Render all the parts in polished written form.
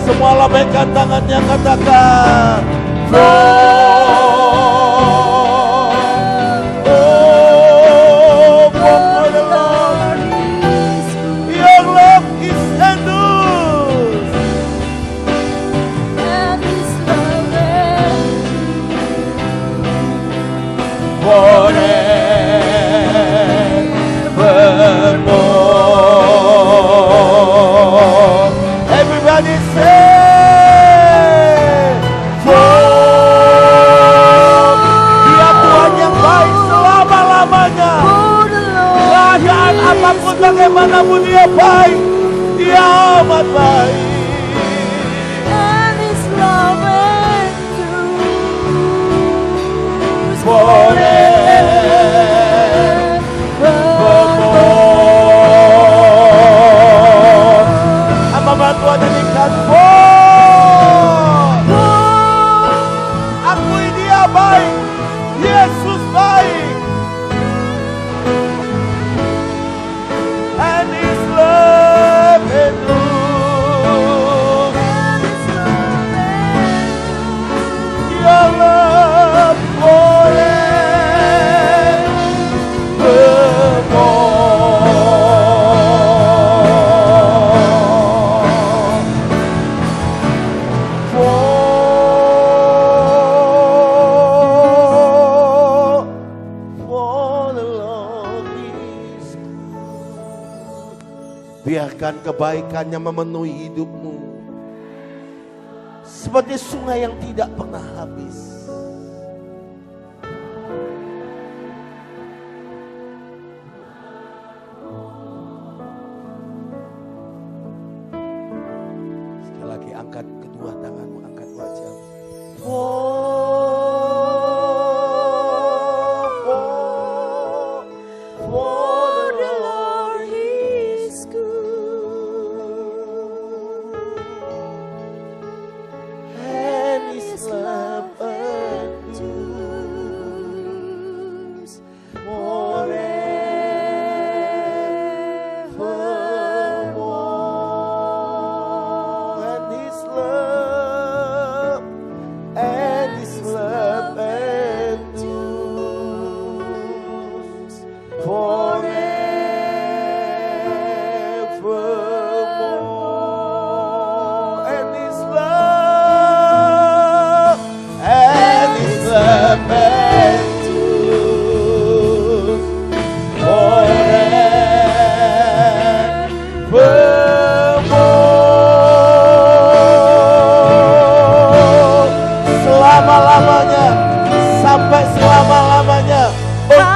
Semua lambaikan tangannya, katakan everybody say, Dia Tuhan yang baik selama-lamanya. Keadaan apapun bagaimanapun Dia baik, Dia amat baik. Tuhan nyanyikan, akui Dia baik, Yesus baik, and His love endures, Your love forevermore. Biarkan kebaikannya memenuhi hidupmu seperti sungai yang tidak pernah habis. Sekali lagi, angkat kedua tanganmu, angkat wajahmu.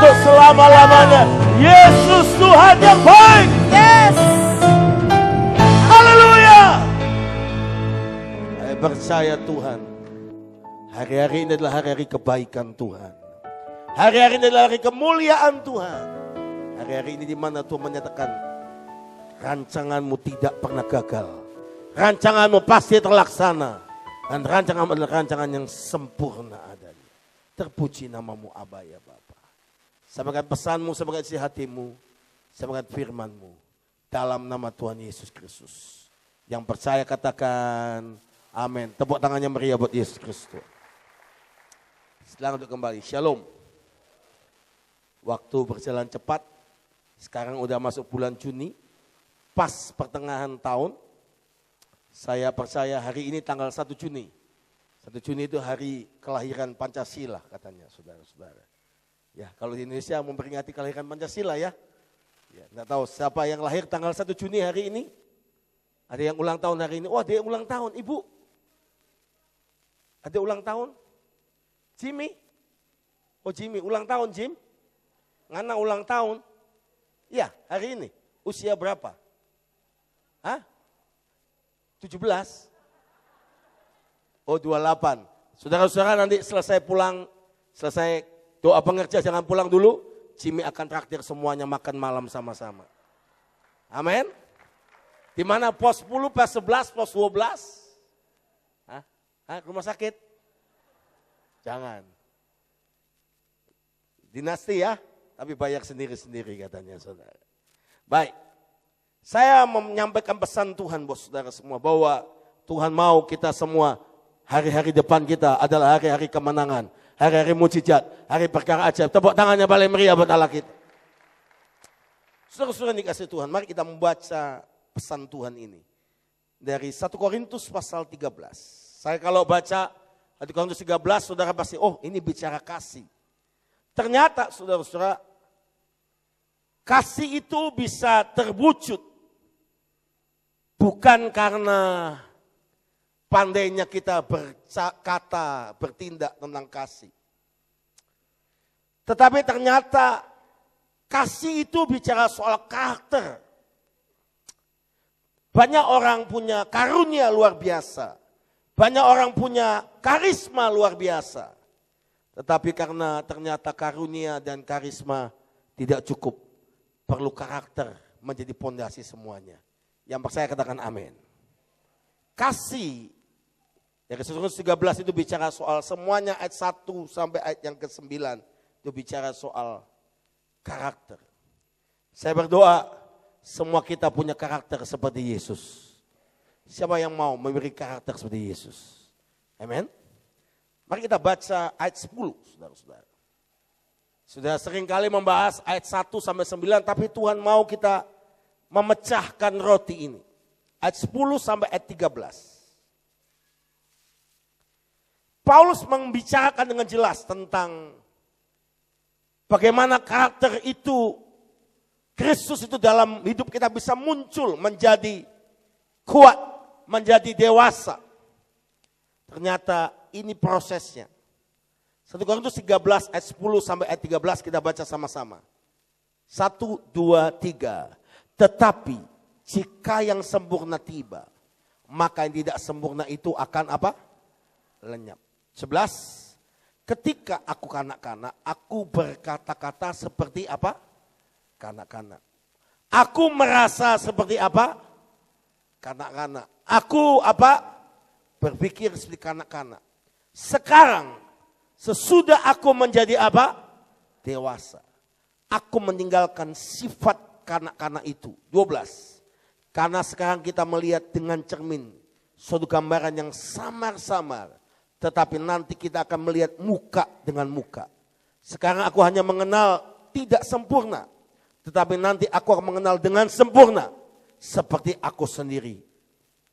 Selama-lamanya Yesus Tuhan yang baik. Yes. Haleluya. Saya percaya Tuhan, hari-hari ini adalah hari-hari kebaikan Tuhan. Hari-hari ini adalah hari kemuliaan Tuhan. Hari-hari ini di mana Tuhan menyatakan rancanganmu tidak pernah gagal. Rancanganmu pasti terlaksana. Dan rancanganmu adalah rancangan yang sempurna adanya. Terpuji namamu Aba ya Bapa. Sampaikan pesanmu, sampaikan isi hatimu, sampaikan firmanmu. Dalam nama Tuhan Yesus Kristus. Yang percaya katakan amin. Tepuk tangannya meriah buat Yesus Kristus. Selamat untuk kembali. Shalom. Waktu berjalan cepat. Sekarang udah masuk bulan Juni. Pas pertengahan tahun. Saya percaya hari ini tanggal 1 Juni. 1 Juni itu hari kelahiran Pancasila katanya saudara-saudara. Ya, kalau di Indonesia memperingati kelahiran Pancasila ya. Ya, enggak tahu siapa yang lahir tanggal 1 Juni hari ini. Ada yang ulang tahun hari ini. Oh, ada yang ulang tahun, Ibu. Ada ulang tahun? Jimmy? Oh, Jimmy, ulang tahun, Jim? Ngana ulang tahun? Ya, hari ini. Usia berapa? Hah? 17? Oh, 28. Saudara-saudara nanti selesai pulang, selesai doa pengerja jangan pulang dulu, Jimmy akan traktir semuanya makan malam sama-sama. Amin. Di mana pos 10, pos 11, pos 12? Hah? Rumah sakit? Jangan. Dinasti ya, tapi bayar sendiri-sendiri katanya saudara. Baik, saya menyampaikan pesan Tuhan bos saudara semua bahwa Tuhan mau kita semua hari-hari depan kita adalah hari-hari kemenangan, hari-hari mujizat, hari perkara ajaib. Tepuk tangannya paling meriah buat Allah kita. Saudara-saudara dikasih Tuhan, mari kita membaca pesan Tuhan ini. Dari 1 Korintus pasal 13. Saya kalau baca 1 Korintus 13, saudara pasti, oh ini bicara kasih. Ternyata saudara-saudara, kasih itu bisa terwujud bukan karena pandainya kita berkata, bertindak tentang kasih. Tetapi ternyata kasih itu bicara soal karakter. Banyak orang punya karunia luar biasa. Banyak orang punya karisma luar biasa. Tetapi karena ternyata karunia dan karisma tidak cukup. Perlu karakter menjadi pondasi semuanya. Yang percaya katakan amin. Kasih. Dari 13 itu bicara soal semuanya ayat 1 sampai ayat yang ke-9. Itu bicara soal karakter. Saya berdoa semua kita punya karakter seperti Yesus. Siapa yang mau memiliki karakter seperti Yesus? Amin. Mari kita baca ayat 10, saudara-saudara. Sudah sering kali membahas ayat 1 sampai 9, tapi Tuhan mau kita memecahkan roti ini. Ayat 10 sampai ayat 13. Paulus membicarakan dengan jelas tentang bagaimana karakter itu, Kristus itu dalam hidup kita bisa muncul, menjadi kuat, menjadi dewasa. Ternyata ini prosesnya. 1 Korintus 13 ayat 10 sampai ayat 13 kita baca sama-sama. 1, 2, 3. Tetapi jika yang sempurna tiba, maka yang tidak sempurna itu akan apa? Lenyap. 11. Ketika aku kanak-kanak, aku berkata-kata seperti apa? Kanak-kanak. Aku merasa seperti apa? Kanak-kanak. Aku apa? Berpikir seperti kanak-kanak. Sekarang, sesudah aku menjadi apa? Dewasa. Aku meninggalkan sifat kanak-kanak itu. 12. Karena sekarang kita melihat dengan cermin suatu gambaran yang samar-samar. Tetapi nanti kita akan melihat muka dengan muka. Sekarang aku hanya mengenal tidak sempurna. Tetapi nanti aku akan mengenal dengan sempurna. Seperti aku sendiri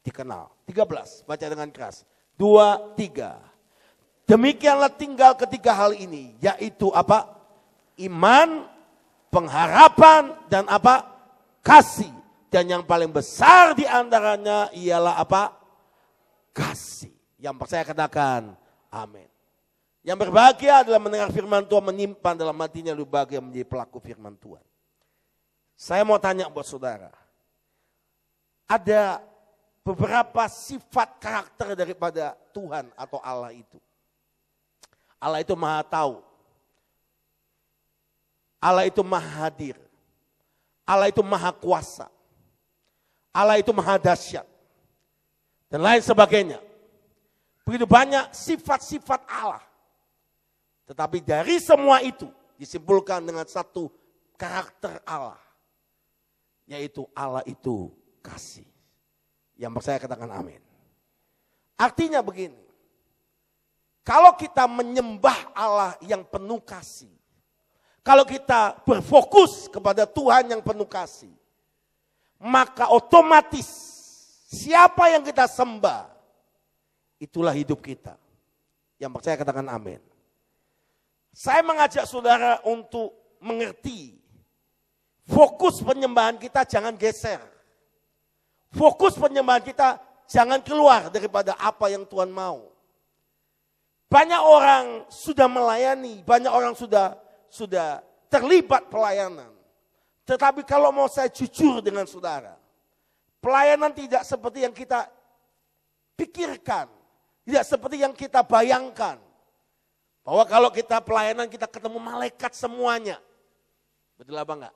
dikenal. 13, baca dengan keras. 2, 3. Demikianlah tinggal ketiga hal ini. Yaitu apa? Iman, pengharapan, dan apa? Kasih. Dan yang paling besar di antaranya ialah apa? Kasih. Yang percaya katakan amin. Yang berbahagia adalah mendengar firman Tuhan, menyimpan dalam hatinya, lebih bahagia menjadi pelaku firman Tuhan. Saya mau tanya buat saudara. Ada beberapa sifat karakter daripada Tuhan atau Allah itu. Allah itu maha tahu. Allah itu maha hadir. Allah itu maha kuasa. Allah itu maha dahsyat. Dan lain sebagainya. Begitu banyak sifat-sifat Allah. Tetapi dari semua itu disimpulkan dengan satu karakter Allah. Yaitu Allah itu kasih. Yang percaya katakan amin. Artinya begini. Kalau kita menyembah Allah yang penuh kasih. Kalau kita berfokus kepada Tuhan yang penuh kasih. Maka otomatis siapa yang kita sembah. Itulah hidup kita. Yang percaya katakan amin. Saya mengajak saudara untuk mengerti. Fokus penyembahan kita jangan geser. Fokus penyembahan kita jangan keluar daripada apa yang Tuhan mau. Banyak orang sudah melayani, banyak orang sudah terlibat pelayanan. Tetapi kalau mau saya jujur dengan saudara, pelayanan tidak seperti yang kita pikirkan, tidak seperti yang kita bayangkan. Bahwa kalau kita pelayanan kita ketemu malaikat semuanya. Betul apa enggak?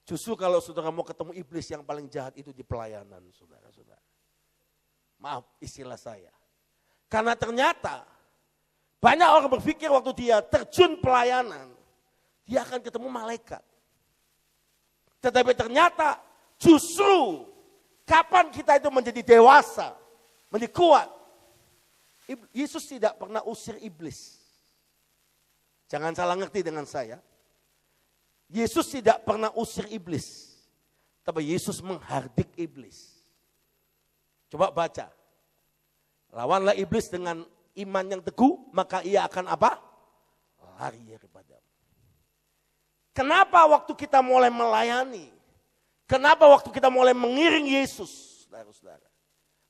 Justru kalau saudara mau ketemu iblis yang paling jahat itu di pelayanan, saudara-saudara. Maaf istilah saya. Karena ternyata banyak orang berpikir waktu dia terjun pelayanan, dia akan ketemu malaikat. Tetapi ternyata justru kapan kita itu menjadi dewasa, menjadi kuat. Yesus tidak pernah usir iblis. Jangan salah ngerti dengan saya. Yesus tidak pernah usir iblis. Tapi Yesus menghardik iblis. Coba baca. Lawanlah iblis dengan iman yang teguh, maka ia akan apa? Lari daripadamu. Kenapa waktu kita mulai melayani? Kenapa waktu kita mulai mengiring Yesus? Saudara-saudara.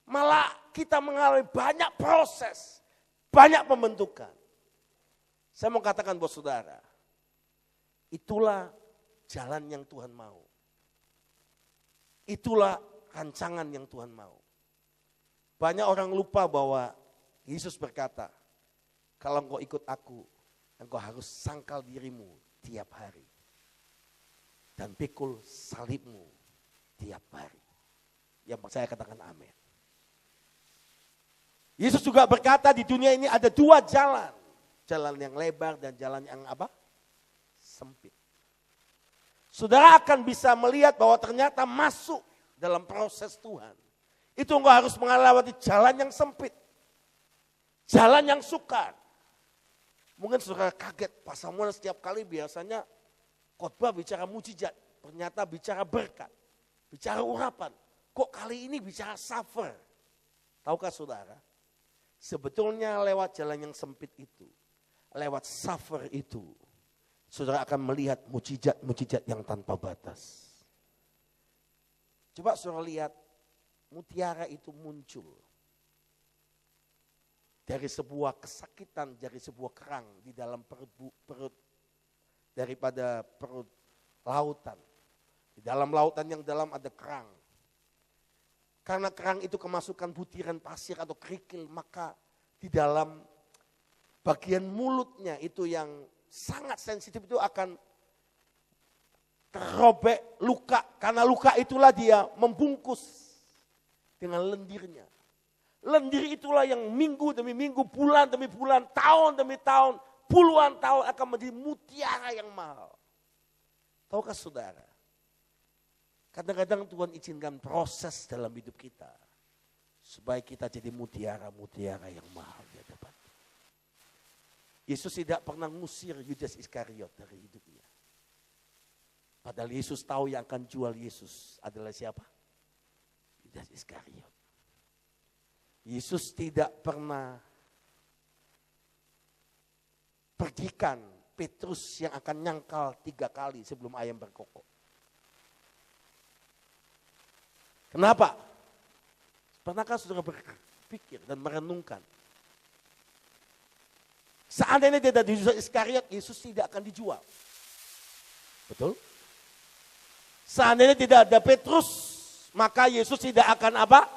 Malah kita mengalami banyak proses, banyak pembentukan. Saya mau katakan buat saudara, itulah jalan yang Tuhan mau. Itulah rancangan yang Tuhan mau. Banyak orang lupa bahwa Yesus berkata, kalau engkau ikut aku, engkau harus sangkal dirimu tiap hari. Dan pikul salibmu tiap hari. Yang saya katakan amin. Yesus juga berkata di dunia ini ada dua jalan. Jalan yang lebar dan jalan yang apa? Sempit. Saudara akan bisa melihat bahwa ternyata masuk dalam proses Tuhan. Itu enggak harus melewati jalan yang sempit. Jalan yang sukar. Mungkin saudara kaget, Pak Samuel setiap kali biasanya khotbah bicara mujizat, ternyata bicara berkat, bicara urapan. Kok kali ini bicara suffer? Tahukah saudara? Sebetulnya lewat jalan yang sempit itu, lewat suffer itu, saudara akan melihat mujizat-mujizat yang tanpa batas. Coba saudara lihat, mutiara itu muncul dari sebuah kesakitan, dari sebuah kerang di dalam perut daripada perut lautan. Di dalam lautan yang dalam ada kerang. Karena kerang itu kemasukan butiran pasir atau kerikil, maka di dalam bagian mulutnya itu yang sangat sensitif itu akan terrobek luka. Karena luka itulah dia membungkus dengan lendirnya. Lendir itulah yang minggu demi minggu, bulan demi bulan, tahun demi tahun, puluhan tahun akan menjadi mutiara yang mahal. Tahukah saudara? Kadang-kadang Tuhan izinkan proses dalam hidup kita. Supaya kita jadi mutiara-mutiara yang mahal di hadapan. Yesus tidak pernah ngusir Yudas Iskariot dari hidupnya. Padahal Yesus tahu yang akan jual Yesus adalah siapa? Yudas Iskariot. Yesus tidak pernah pergikan Petrus yang akan nyangkal 3 kali sebelum ayam berkokok. Kenapa? Pernahkah saudara berpikir dan merenungkan? Seandainya tidak ada Yudas Iskariot, Yesus tidak akan dijual. Betul? Seandainya tidak ada Petrus, maka Yesus tidak akan apa?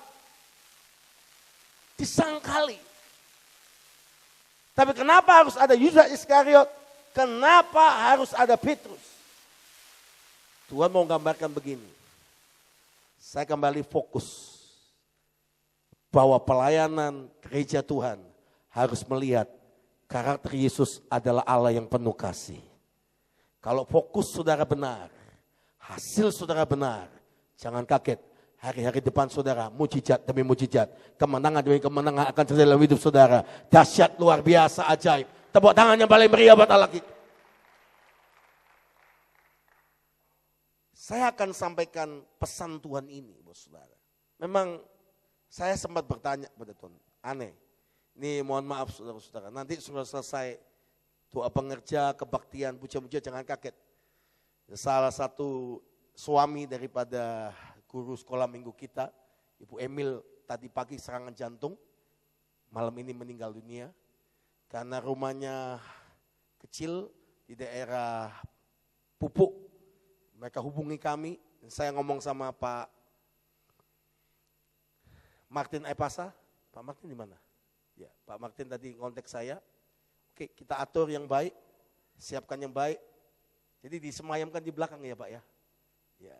Disangkali. Tapi kenapa harus ada Yudas Iskariot? Kenapa harus ada Petrus? Tuhan mau gambarkan begini. Saya kembali fokus bahwa pelayanan gereja Tuhan harus melihat karakter Yesus adalah Allah yang penuh kasih. Kalau fokus saudara benar, hasil saudara benar, jangan kaget. Hari-hari depan saudara, mujizat demi mujizat, kemenangan demi kemenangan akan terjadi dalam hidup saudara. Dahsyat, luar biasa, ajaib. Tepuk tangan yang paling meriah buat Allah kita. Saya akan sampaikan pesan Tuhan ini, bos saudara. Memang saya sempat bertanya pada Tuhan, aneh. Ini mohon maaf saudara-saudara, nanti sudah selesai doa pengerja, kebaktian, puja-puja, jangan kaget. Salah satu suami daripada guru sekolah minggu kita, Ibu Emil, tadi pagi serangan jantung, malam ini meninggal dunia. Karena rumahnya kecil di daerah Pupuk. Mereka hubungi kami, saya ngomong sama Pak Martin Epasa. Pak Martin di mana? Ya, Pak Martin tadi kontak saya. Oke, kita atur yang baik, siapkan yang baik. Jadi disemayamkan di belakang ya Pak ya. Ya.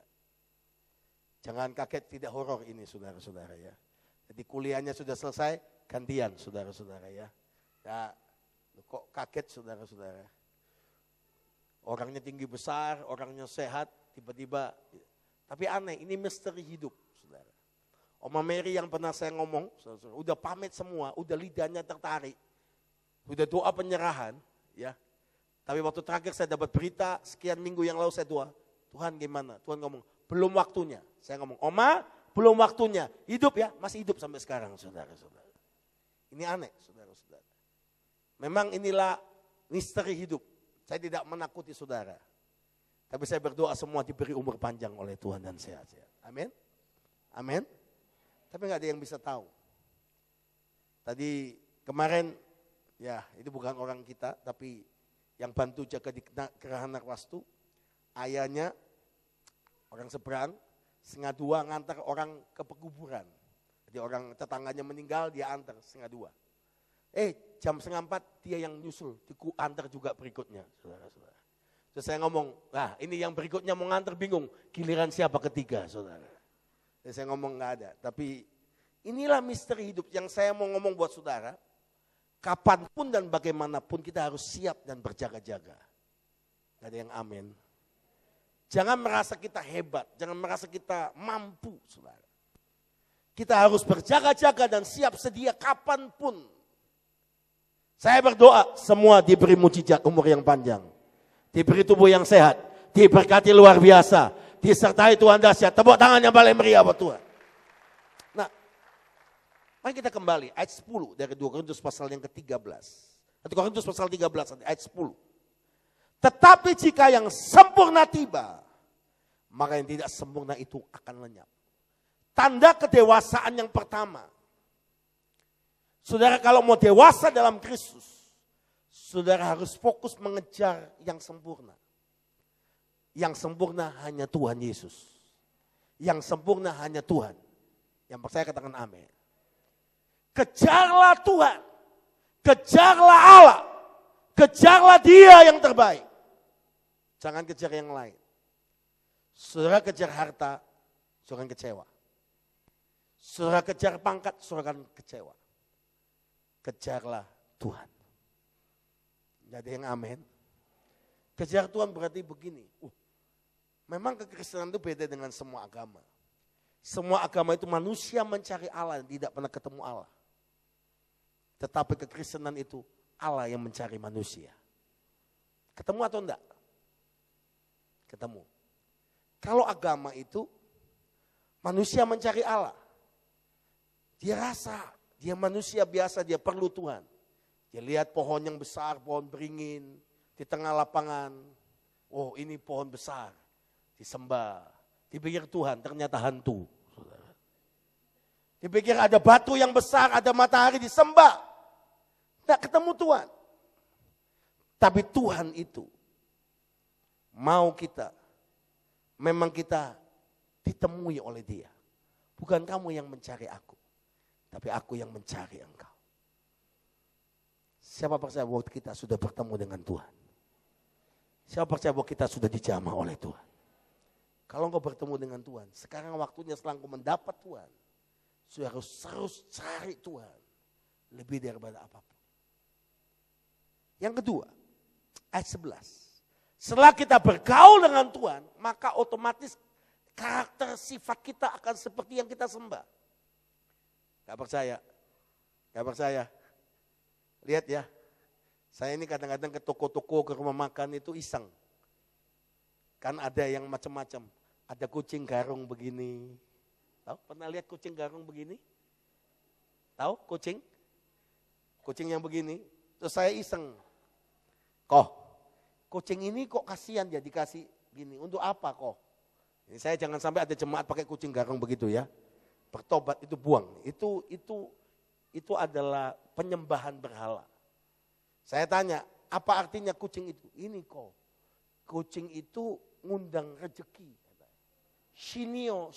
Jangan kaget, tidak horor ini saudara-saudara ya. Jadi kuliahnya sudah selesai, gantian saudara-saudara ya. Ya, kok kaget saudara-saudara. Orangnya tinggi besar, orangnya sehat, tiba-tiba. Tapi aneh, ini misteri hidup saudara. Oma Mary yang pernah saya ngomong, udah pamit semua, udah lidahnya tertarik, udah doa penyerahan, ya. Tapi waktu terakhir saya dapat berita, sekian minggu yang lalu saya doa, Tuhan gimana? Tuhan ngomong, belum waktunya. Saya ngomong, Oma, belum waktunya. Hidup ya, masih hidup sampai sekarang, saudara-saudara. Ini aneh, saudara-saudara. Memang inilah misteri hidup. Saya tidak menakuti saudara. Tapi saya berdoa semua diberi umur panjang oleh Tuhan dan sehat-sehat. Amin. Amin. Tapi nggak ada yang bisa tahu. Tadi kemarin, ya itu bukan orang kita, tapi yang bantu jaga di Geraha Narwastu, ayahnya orang seberang, 1:30 ngantar orang ke pekuburan. Jadi orang tetangganya meninggal, dia antar 1:30. Jam 3:30 dia yang nyusul, antar juga berikutnya, saudara-saudara. Terus saya ngomong, nah ini yang berikutnya mau ngantar bingung, giliran siapa ketiga, saudara. Saya ngomong nggak ada, tapi inilah misteri hidup yang saya mau ngomong buat saudara. Kapanpun dan bagaimanapun kita harus siap dan berjaga-jaga. Gak ada yang amin. Jangan merasa kita hebat, jangan merasa kita mampu, saudara. Kita harus berjaga-jaga dan siap sedia kapanpun. Saya berdoa semua diberi mujizat umur yang panjang, diberi tubuh yang sehat, diberkati luar biasa, disertai Tuhan dahsyat. Tepuk tangan yang paling meriah buat Tuhan. Nah, mari kita kembali ayat 10 dari 2 Korintus pasal yang ke-13. 1 Korintus pasal 13 ayat 10. Tetapi jika yang sempurna tiba, maka yang tidak sempurna itu akan lenyap. Tanda kedewasaan yang pertama. Saudara kalau mau dewasa dalam Kristus, saudara harus fokus mengejar yang sempurna. Yang sempurna hanya Tuhan Yesus. Yang sempurna hanya Tuhan. Yang percaya katakan amin. Kejarlah Tuhan. Kejarlah Allah. Kejarlah Dia yang terbaik. Jangan kejar yang lain. Saudara kejar harta, saudara akan kecewa. Saudara kejar pangkat, saudara akan kecewa. Kejarlah Tuhan. Tidak ada yang amin. Kejar Tuhan berarti begini. Memang kekristenan itu beda dengan semua agama. Semua agama itu manusia mencari Allah dan tidak pernah ketemu Allah. Tetapi kekristenan itu Allah yang mencari manusia. Ketemu atau enggak? Ketemu. Kalau agama itu manusia mencari Allah. Dia rasa, dia manusia biasa, dia perlu Tuhan. Dia lihat pohon yang besar, pohon beringin di tengah lapangan. Oh ini pohon besar. Disembah, dipikir Tuhan, ternyata hantu. Dipikir ada batu yang besar, ada matahari, disembah. Tidak ketemu Tuhan. Tapi Tuhan itu mau kita, memang kita ditemui oleh Dia. Bukan kamu yang mencari aku, tapi aku yang mencari engkau. Siapa percaya bahwa kita sudah bertemu dengan Tuhan? Siapa percaya bahwa kita sudah dijamah oleh Tuhan? Kalau engkau bertemu dengan Tuhan, sekarang waktunya setelah engkau mendapat Tuhan, sudah harus cari Tuhan lebih daripada apapun. Yang kedua, ayat 11. Setelah kita bergaul dengan Tuhan, maka otomatis karakter sifat kita akan seperti yang kita sembah. Gak percaya? Gak percaya? Lihat ya, saya ini kadang-kadang ke toko-toko, ke rumah makan itu iseng. Kan ada yang macam-macam. Ada kucing garung begini. Tahu? Pernah lihat kucing garung begini? Tahu kucing? Kucing yang begini. Terus saya iseng. Kucing ini kok kasihan ya dikasih gini. Untuk apa kok? Ini saya jangan sampai ada jemaat pakai kucing garung begitu ya. Bertobat itu buang. Itu adalah penyembahan berhala. Saya tanya, apa artinya kucing itu? Ini kok. Kucing itu ngundang rezeki. Sinio.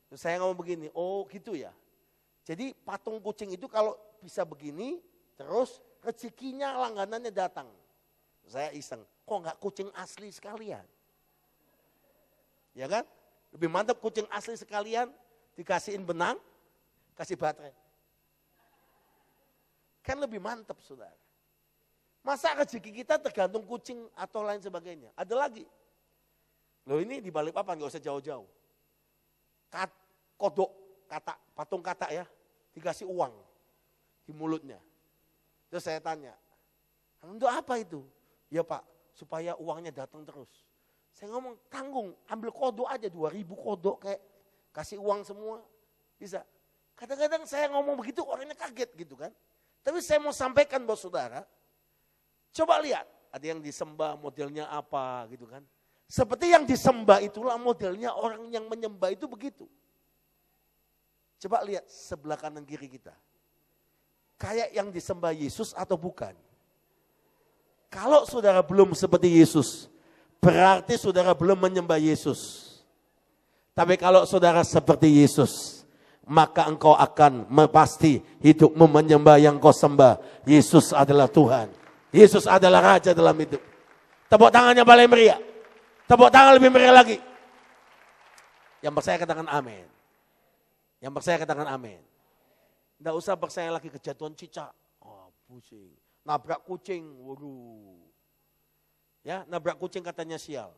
Terus saya ngomong begini, oh gitu ya. Jadi patung kucing itu kalau bisa begini, terus rezekinya langganannya datang. Saya iseng, kok nggak kucing asli sekalian? Ya kan? Lebih mantap kucing asli sekalian, dikasihin benang, kasih baterai. Kan lebih mantap saudara. Masa rezeki kita tergantung kucing atau lain sebagainya. Ada lagi. Loh ini di Balikpapan gak usah jauh-jauh. Kodok. kata, patung kata ya, dikasih uang di mulutnya. Terus saya tanya, untuk apa itu? Ya Pak, supaya uangnya datang terus. Saya ngomong, tanggung, ambil kodok aja 2.000 kodok kayak kasih uang semua. Bisa. Kadang-kadang saya ngomong begitu orangnya kaget gitu kan. Tapi saya mau sampaikan buat saudara, coba lihat, ada yang disembah modelnya apa gitu kan. Seperti yang disembah itulah modelnya orang yang menyembah itu begitu. Coba lihat sebelah kanan kiri kita. Kayak yang disembah Yesus atau bukan? Kalau saudara belum seperti Yesus, berarti saudara belum menyembah Yesus. Tapi kalau saudara seperti Yesus, maka engkau akan pasti hidupmu menyembah yang kau sembah. Yesus adalah Tuhan. Yesus adalah Raja dalam hidup. Tepuk tangannya paling meriah. Tepuk tangan lebih meriah lagi. Yang percaya katakan amin. Yang percaya katakan amin. Tidak usah percaya lagi kejatuhan cicak. Oh, pusing. Nabrak kucing. Waduh. Ya, nabrak kucing katanya sial.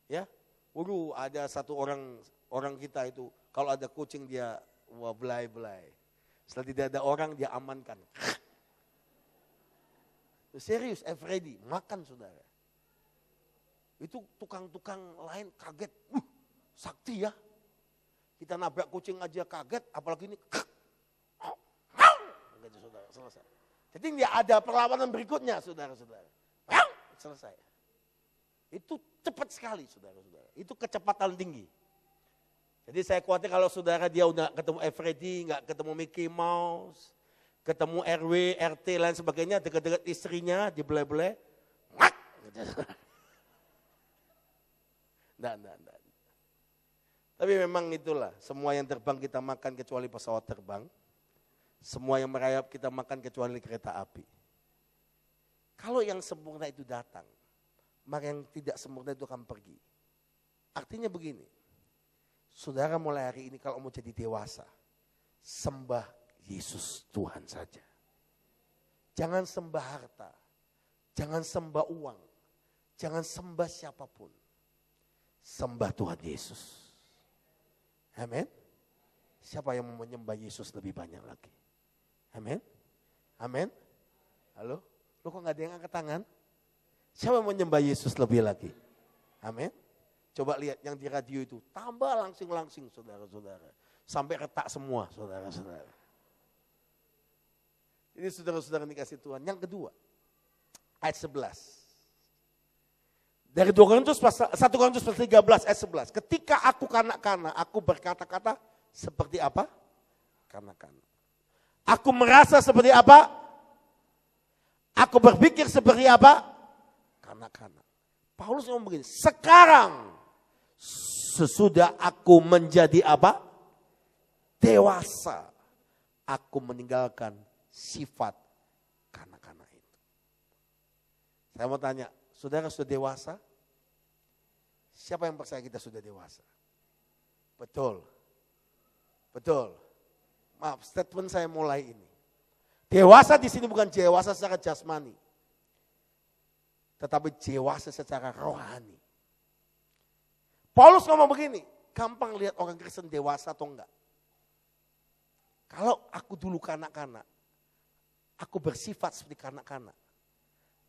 Ya. Waduh, ada satu orang kita itu. Kalau ada kucing dia wah belai-belai. Setelah tidak ada orang dia amankan. Serius, Freddy, makan saudara. Itu tukang-tukang lain kaget. Sakti ya. Kita nabrak kucing aja kaget, apalagi ini. Gitu, saudara, selesai. Jadi tidak ada perlawanan berikutnya, saudara-saudara. Selesai. Itu cepat sekali, saudara-saudara. Itu kecepatan tinggi. Jadi saya khawatir kalau saudara dia udah ketemu Freddy, nggak ketemu Mickey Mouse, ketemu RW, RT, lain sebagainya, dekat-dekat istrinya, dibelai-belai. Enggak. Tapi memang itulah, semua yang terbang kita makan kecuali pesawat terbang. Semua yang merayap kita makan kecuali kereta api. Kalau yang sempurna itu datang, maka yang tidak sempurna itu akan pergi. Artinya begini, saudara mulai hari ini kalau mau jadi dewasa, sembah Yesus Tuhan saja. Jangan sembah harta, jangan sembah uang, jangan sembah siapapun. Sembah Tuhan Yesus. Amin. Siapa yang mau menyembah Yesus lebih banyak lagi? Amin. Amin. Halo? Lu kok gak ada yang angkat tangan? Siapa yang mau menyembah Yesus lebih lagi? Amin. Coba lihat yang di radio itu. Tambah langsing-langsing saudara-saudara. Sampai retak semua saudara-saudara. Ini saudara-saudara dikasih Tuhan. Yang kedua, ayat 11. Dari 1 Korintus 13 ayat 11. Ketika aku kanak-kanak, aku berkata-kata seperti apa? Kanak-kanak. Aku merasa seperti apa? Aku berpikir seperti apa? Kanak-kanak. Paulus ngomong begini, sekarang sesudah aku menjadi apa? Dewasa. Aku meninggalkan sifat kanak-kanak itu. Saya mau tanya, saudara sudah dewasa? Siapa yang percaya kita sudah dewasa? Betul. Betul. Maaf, statement saya mulai ini. Dewasa di sini bukan dewasa secara jasmani. Tetapi dewasa secara rohani. Paulus ngomong begini, gampang lihat orang Kristen dewasa atau enggak. Kalau aku dulu kanak-kanak, aku bersifat seperti kanak-kanak.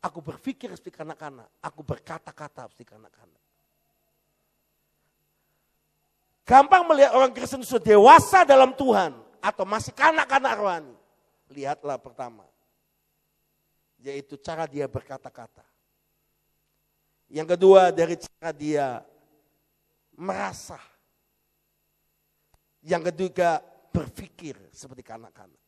Aku berpikir seperti kanak-kanak. Aku berkata-kata seperti kanak-kanak. Gampang melihat orang Kristen sudah dewasa dalam Tuhan. Atau masih kanak-kanak rohani. Lihatlah pertama. Yaitu cara dia berkata-kata. Yang kedua dari cara dia merasa. Yang ketiga berpikir seperti kanak-kanak.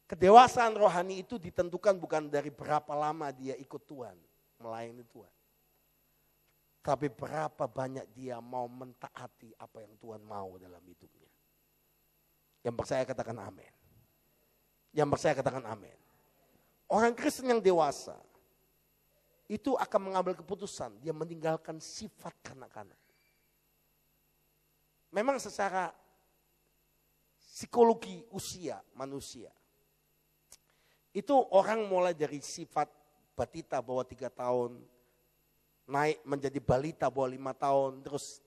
Kedewasaan rohani itu ditentukan bukan dari berapa lama dia ikut Tuhan, melayani Tuhan. Tapi berapa banyak dia mau mentaati apa yang Tuhan mau dalam hidupnya. Yang percaya katakan amin. Yang percaya katakan amin. Orang Kristen yang dewasa itu akan mengambil keputusan. Dia meninggalkan sifat kanak-kanak. Memang secara psikologi usia manusia. Itu orang mulai dari sifat batita bawah 3 tahun. Naik menjadi balita bawah 5 tahun. Terus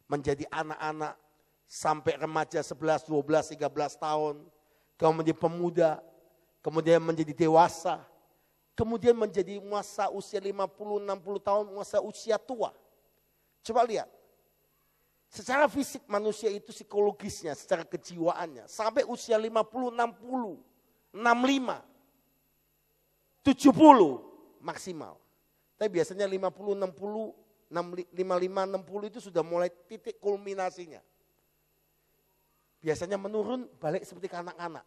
menjadi anak-anak, sampai remaja 11, 12, 13 tahun, kemudian menjadi pemuda, kemudian menjadi dewasa, kemudian menjadi masa usia 50, 60 tahun, masa usia tua. Coba lihat, secara fisik manusia itu psikologisnya, secara kejiwaannya, sampai usia 50, 60, 65, 70 maksimal. Tapi biasanya 50, 60, 55, 60 itu sudah mulai titik kulminasinya. Biasanya menurun balik seperti anak-anak.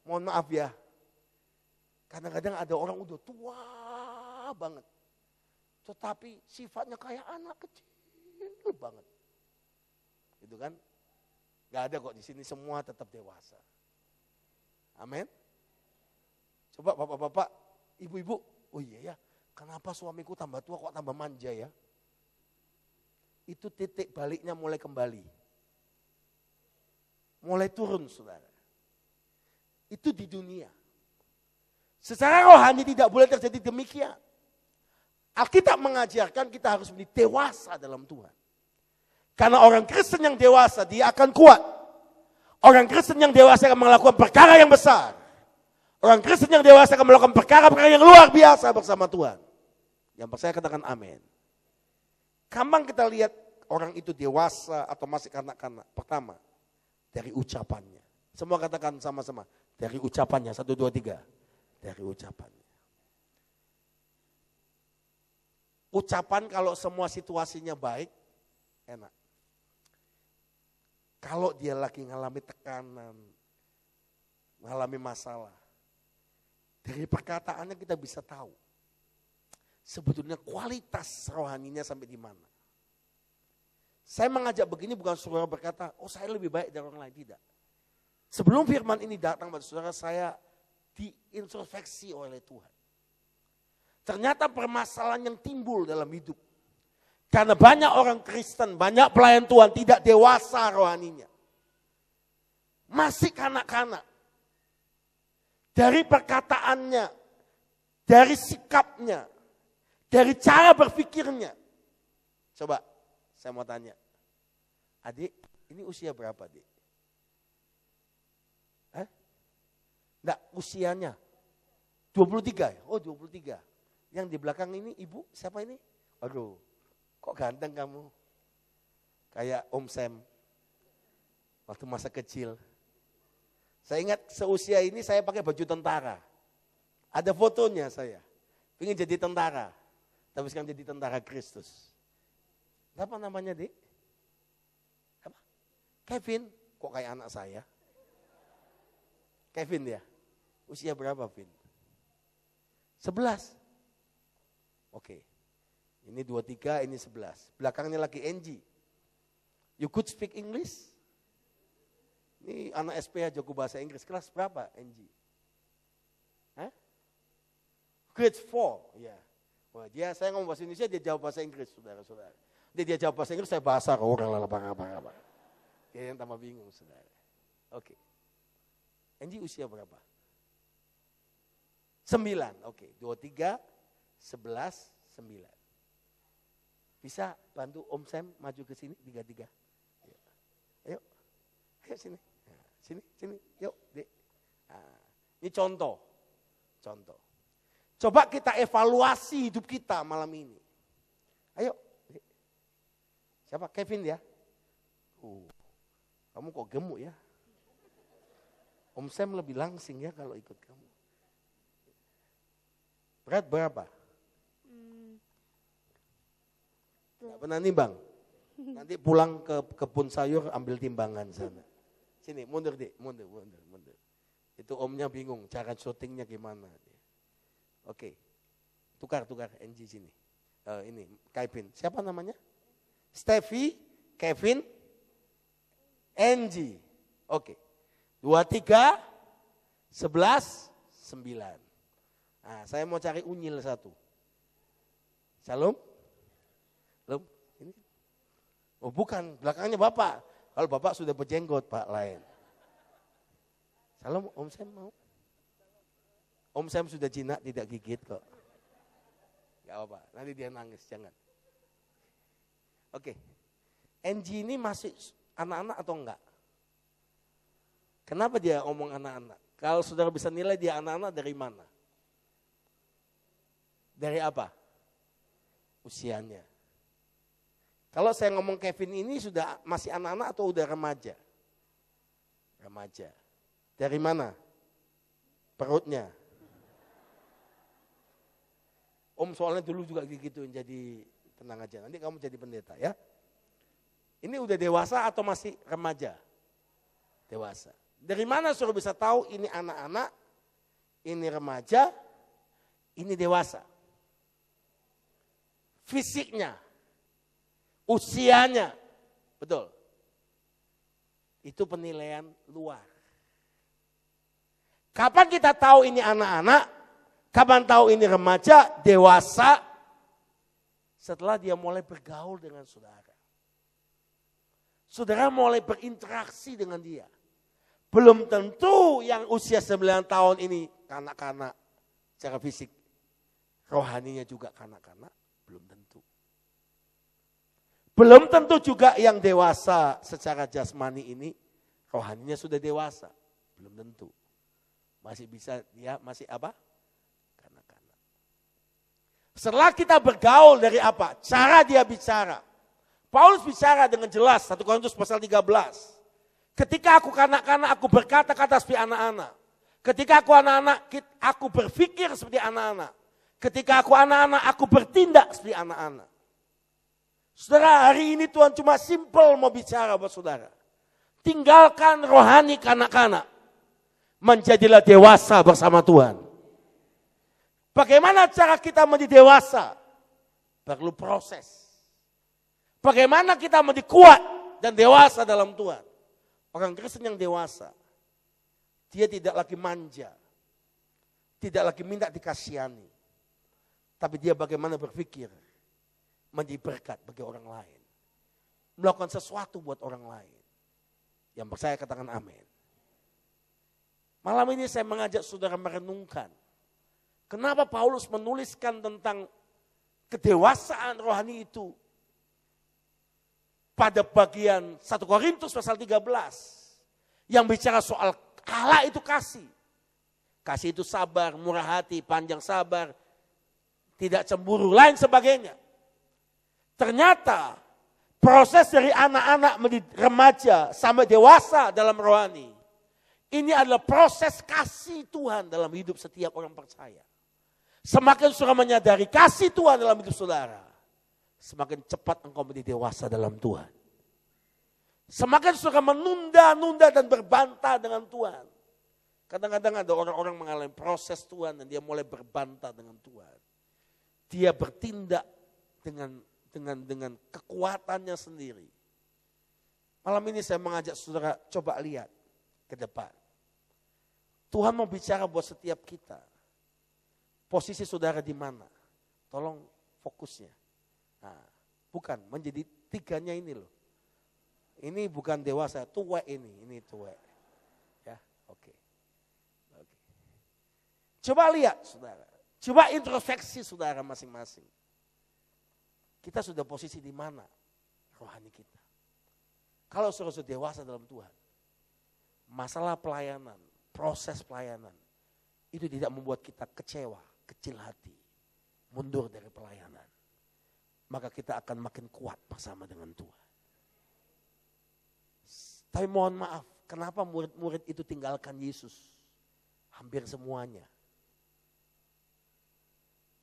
Mohon maaf ya, kadang-kadang ada orang udah tua banget. Tetapi sifatnya kayak anak kecil banget. Gitu kan? Gak ada kok di sini, semua tetap dewasa. Amin. Coba bapak-bapak, ibu-ibu, oh iya ya, kenapa suamiku tambah tua kok tambah manja ya? Itu titik baliknya mulai kembali. Mulai turun saudara. Itu di dunia. Secara rohani tidak boleh terjadi demikian. Alkitab mengajarkan kita harus menjadi dewasa dalam Tuhan. Karena orang Kristen yang dewasa dia akan kuat. Orang Kristen yang dewasa akan melakukan perkara yang besar. Orang Kristen yang dewasa akan melakukan perkara-perkara yang luar biasa bersama Tuhan. Yang percaya katakan amin. Kapan kita lihat orang itu dewasa atau masih kanak-kanak? Pertama, dari ucapannya. Semua katakan sama-sama. Dari ucapannya, 1, 2, 3. Dari ucapannya. Ucapan kalau semua situasinya baik, enak. Kalau dia lagi mengalami tekanan, mengalami masalah, dari perkataannya kita bisa tahu sebetulnya kualitas rohaninya sampai di mana. Saya mengajak begini bukan saudara berkata, oh saya lebih baik dari orang lain, tidak. Sebelum firman ini datang pada saudara, saya diintrospeksi oleh Tuhan. Ternyata permasalahan yang timbul dalam hidup. Karena banyak orang Kristen, banyak pelayan Tuhan tidak dewasa rohaninya. Masih kanak-kanak. Dari perkataannya, dari sikapnya, dari cara berpikirnya. Coba, saya mau tanya. Adik, ini usia berapa, Adik? Enggak, usianya. 23 ya? Oh 23. Yang di belakang ini ibu, siapa ini? Waduh, kok ganteng kamu? Kayak Om Sam. Waktu masa kecil. Saya ingat seusia ini saya pakai baju tentara. Ada fotonya saya. Ingin jadi tentara. Tapi sekarang jadi tentara Kristus. Apa namanya, Dik? Apa? Kevin. Kok kayak anak saya? Kevin ya? Usia berapa, Vin? 11. Oke. Ini 23, ini 11. Belakangnya lagi Angie. You could speak English? Ini anak SPH jago bahasa Inggris. Kelas berapa, Angie? Hah? Grade 4, ya. Wah, saya ngomong bahasa Indonesia, dia jawab bahasa Inggris, saudara-saudara. Dia jawab bahasa Inggris, saya bahasa orang apa. Dia yang tambah bingung, saudara. Oke. Angie usia berapa? 9, oke. 23, 11, 9. Bisa bantu Om Sam maju ke sini, 3. Ayo sini. Sini, yuk, Dek. Nah, ini contoh. Coba kita evaluasi hidup kita malam ini. Ayo, Dek. Siapa? Kevin ya? Kamu kok gemuk ya? Om Sam lebih langsing ya kalau ikut kamu. Berat berapa? Gak pernah nimbang? Nanti pulang ke kebun sayur ambil timbangan sana. Sini, mundur Dik, mundur. Itu omnya bingung, cara syutingnya gimana. Oke, tukar Angie sini. Ini, Kevin, siapa namanya? Steffi, Kevin, Angie. Oke, 23, 11, 9. Nah, saya mau cari unyil 1. Shalom? Belum? Ini? Oh bukan, belakangnya Bapak. Kalau Bapak sudah berjenggot, Pak, lain. Shalom, Om Sam mau? Om Sam sudah jinak, tidak gigit kok. Gak apa-apa, nanti dia nangis, jangan. Oke, NG ini masih anak-anak atau enggak? Kenapa dia ngomong anak-anak? Kalau saudara bisa nilai dia anak-anak dari mana? Dari apa? Usianya. Kalau saya ngomong Kevin ini sudah masih anak-anak atau udah remaja? Remaja. Dari mana? Perutnya. Om soalnya dulu juga gitu, jadi tenang aja. Nanti kamu jadi pendeta ya. Ini udah dewasa atau masih remaja? Dewasa. Dari mana suruh bisa tahu ini anak-anak, ini remaja, ini dewasa? Fisiknya, usianya, betul. Itu penilaian luar. Kapan kita tahu ini anak-anak, kapan tahu ini remaja, dewasa? Setelah dia mulai bergaul dengan saudara. Saudara mulai berinteraksi dengan dia. Belum tentu yang usia 9 tahun ini kanak-kanak secara fisik. Rohaninya juga kanak-kanak, belum tentu. Belum tentu juga yang dewasa secara jasmani ini, rohaninya sudah dewasa. Belum tentu. Masih bisa, dia masih apa? Kanak-kanak. Setelah kita bergaul dari apa? Cara dia bicara. Paulus bicara dengan jelas, 1 Korintus pasal 13. Ketika aku kanak-kanak, aku berkata-kata seperti anak-anak. Ketika aku anak-anak, aku berpikir seperti anak-anak. Ketika aku anak-anak, aku bertindak seperti anak-anak. Saudara, hari ini Tuhan cuma simple mau bicara buat saudara. Tinggalkan rohani kanak-kanak. Menjadilah dewasa bersama Tuhan. Bagaimana cara kita menjadi dewasa? Perlu proses. Bagaimana kita menjadi kuat dan dewasa dalam Tuhan? Orang Kristen yang dewasa, dia tidak lagi manja, tidak lagi minta dikasihani, tapi dia bagaimana berpikir menjadi berkat bagi orang lain, melakukan sesuatu buat orang lain. Yang percaya katakan amin. Malam ini saya mengajak saudara merenungkan, kenapa Paulus menuliskan tentang kedewasaan rohani itu pada bagian 1 Korintus pasal 13 yang bicara soal Allah itu kasih. Kasih itu sabar, murah hati, panjang sabar, tidak cemburu, lain sebagainya. Ternyata proses dari anak-anak menjadi remaja sampai dewasa dalam rohani, ini adalah proses kasih Tuhan dalam hidup setiap orang percaya. Semakin saudara menyadari kasih Tuhan dalam hidup saudara, semakin cepat engkau menjadi dewasa dalam Tuhan. Semakin saudara menunda-nunda dan berbantah dengan Tuhan. Kadang-kadang ada orang-orang mengalami proses Tuhan dan dia mulai berbantah dengan Tuhan. Dia bertindak dengan kekuatannya sendiri. Malam ini saya mengajak saudara coba lihat ke depan. Tuhan mau bicara buat setiap kita. Posisi saudara di mana? Tolong fokusnya. Nah, bukan menjadi tiganya ini loh. Ini bukan dewasa, tua ini tua. Ya, oke. Coba lihat saudara, coba introspeksi saudara masing-masing. Kita sudah posisi di mana rohani kita? Kalau sudah dewasa dalam Tuhan, masalah pelayanan, proses pelayanan, itu tidak membuat kita kecewa, kecil hati, mundur dari pelayanan. Maka kita akan makin kuat bersama dengan Tuhan. Tapi mohon maaf, kenapa murid-murid itu tinggalkan Yesus? Hampir semuanya.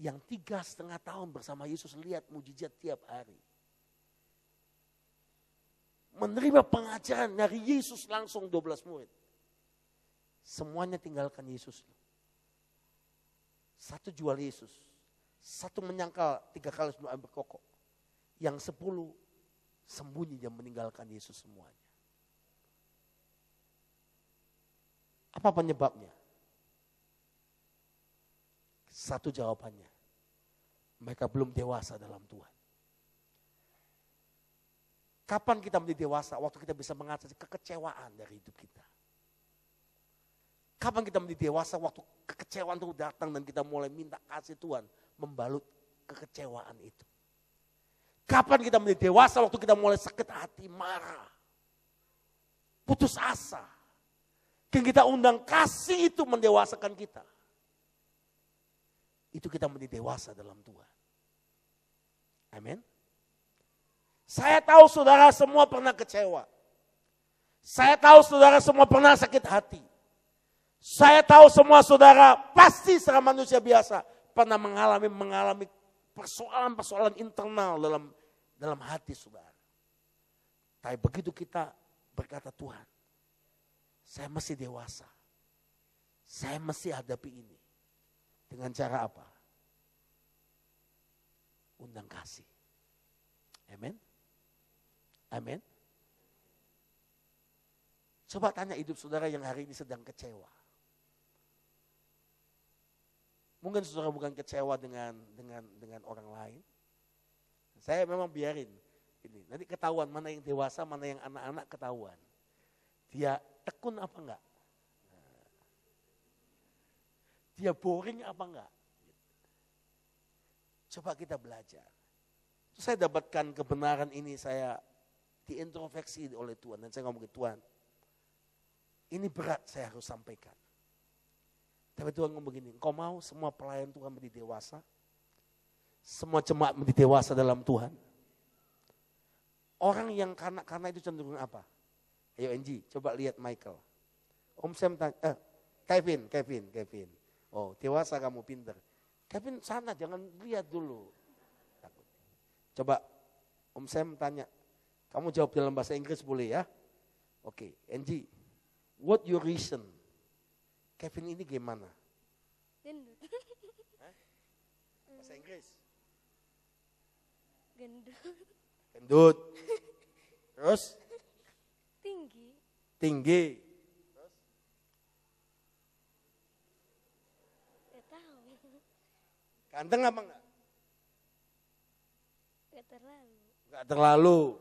Yang 3,5 tahun bersama Yesus lihat mujizat tiap hari. Menerima pengajaran dari Yesus langsung 12 murid. Semuanya tinggalkan Yesus. Satu jual Yesus. Satu menyangkal 3 kali sebelum ambil berkokok. Yang 10 sembunyi dan meninggalkan Yesus semuanya. Apa penyebabnya? Satu jawabannya. Mereka belum dewasa dalam Tuhan. Kapan kita menjadi dewasa? Waktu kita bisa mengatasi kekecewaan dari hidup kita. Kapan kita menjadi dewasa? Waktu kekecewaan itu datang dan kita mulai minta kasih Tuhan membalut kekecewaan itu. Kapan kita menjadi dewasa? Waktu kita mulai sakit hati, marah, putus asa. Yang kita undang kasih itu mendewasakan kita. Itu kita menjadi dewasa dalam Tuhan. Amin. Saya tahu saudara semua pernah kecewa. Saya tahu saudara semua pernah sakit hati. Saya tahu semua saudara pasti secara manusia biasa pernah mengalami persoalan-persoalan internal dalam hati saudara. Tapi begitu kita berkata, Tuhan, saya mesti dewasa. Saya mesti hadapi ini. Dengan cara apa? Undang kasih. Amin. Amin. Coba tanya hidup saudara yang hari ini sedang kecewa. Mungkin saudara bukan kecewa dengan orang lain. Saya memang biarin ini. Nanti ketahuan mana yang dewasa, mana yang anak-anak ketahuan. Dia tekun apa enggak? Dia boring apa enggak? Coba kita belajar. Saya dapatkan kebenaran ini, saya diintrospeksi oleh Tuhan. Dan saya ngomong ke Tuhan, ini berat saya harus sampaikan. Tapi Tuhan ngomong begini, engkau mau semua pelayan Tuhan menjadi dewasa? Semua jemaat menjadi dewasa dalam Tuhan? Orang yang kanak-kanak itu cenderung apa? Ayo Angie, coba lihat Michael. Om Sam tanya, Kevin. Oh, dewasa kamu, pinter. Kevin sana, jangan lihat dulu. Coba Om Sam tanya, kamu jawab dalam bahasa Inggris boleh ya? Oke, Angie, what your reason? Kevin ini gimana? Gendut. Bahasa Inggris? Gendut. Terus? Tinggi. Terus? Gak tahu. Ganteng apa enggak? Gak terlalu. Enggak terlalu.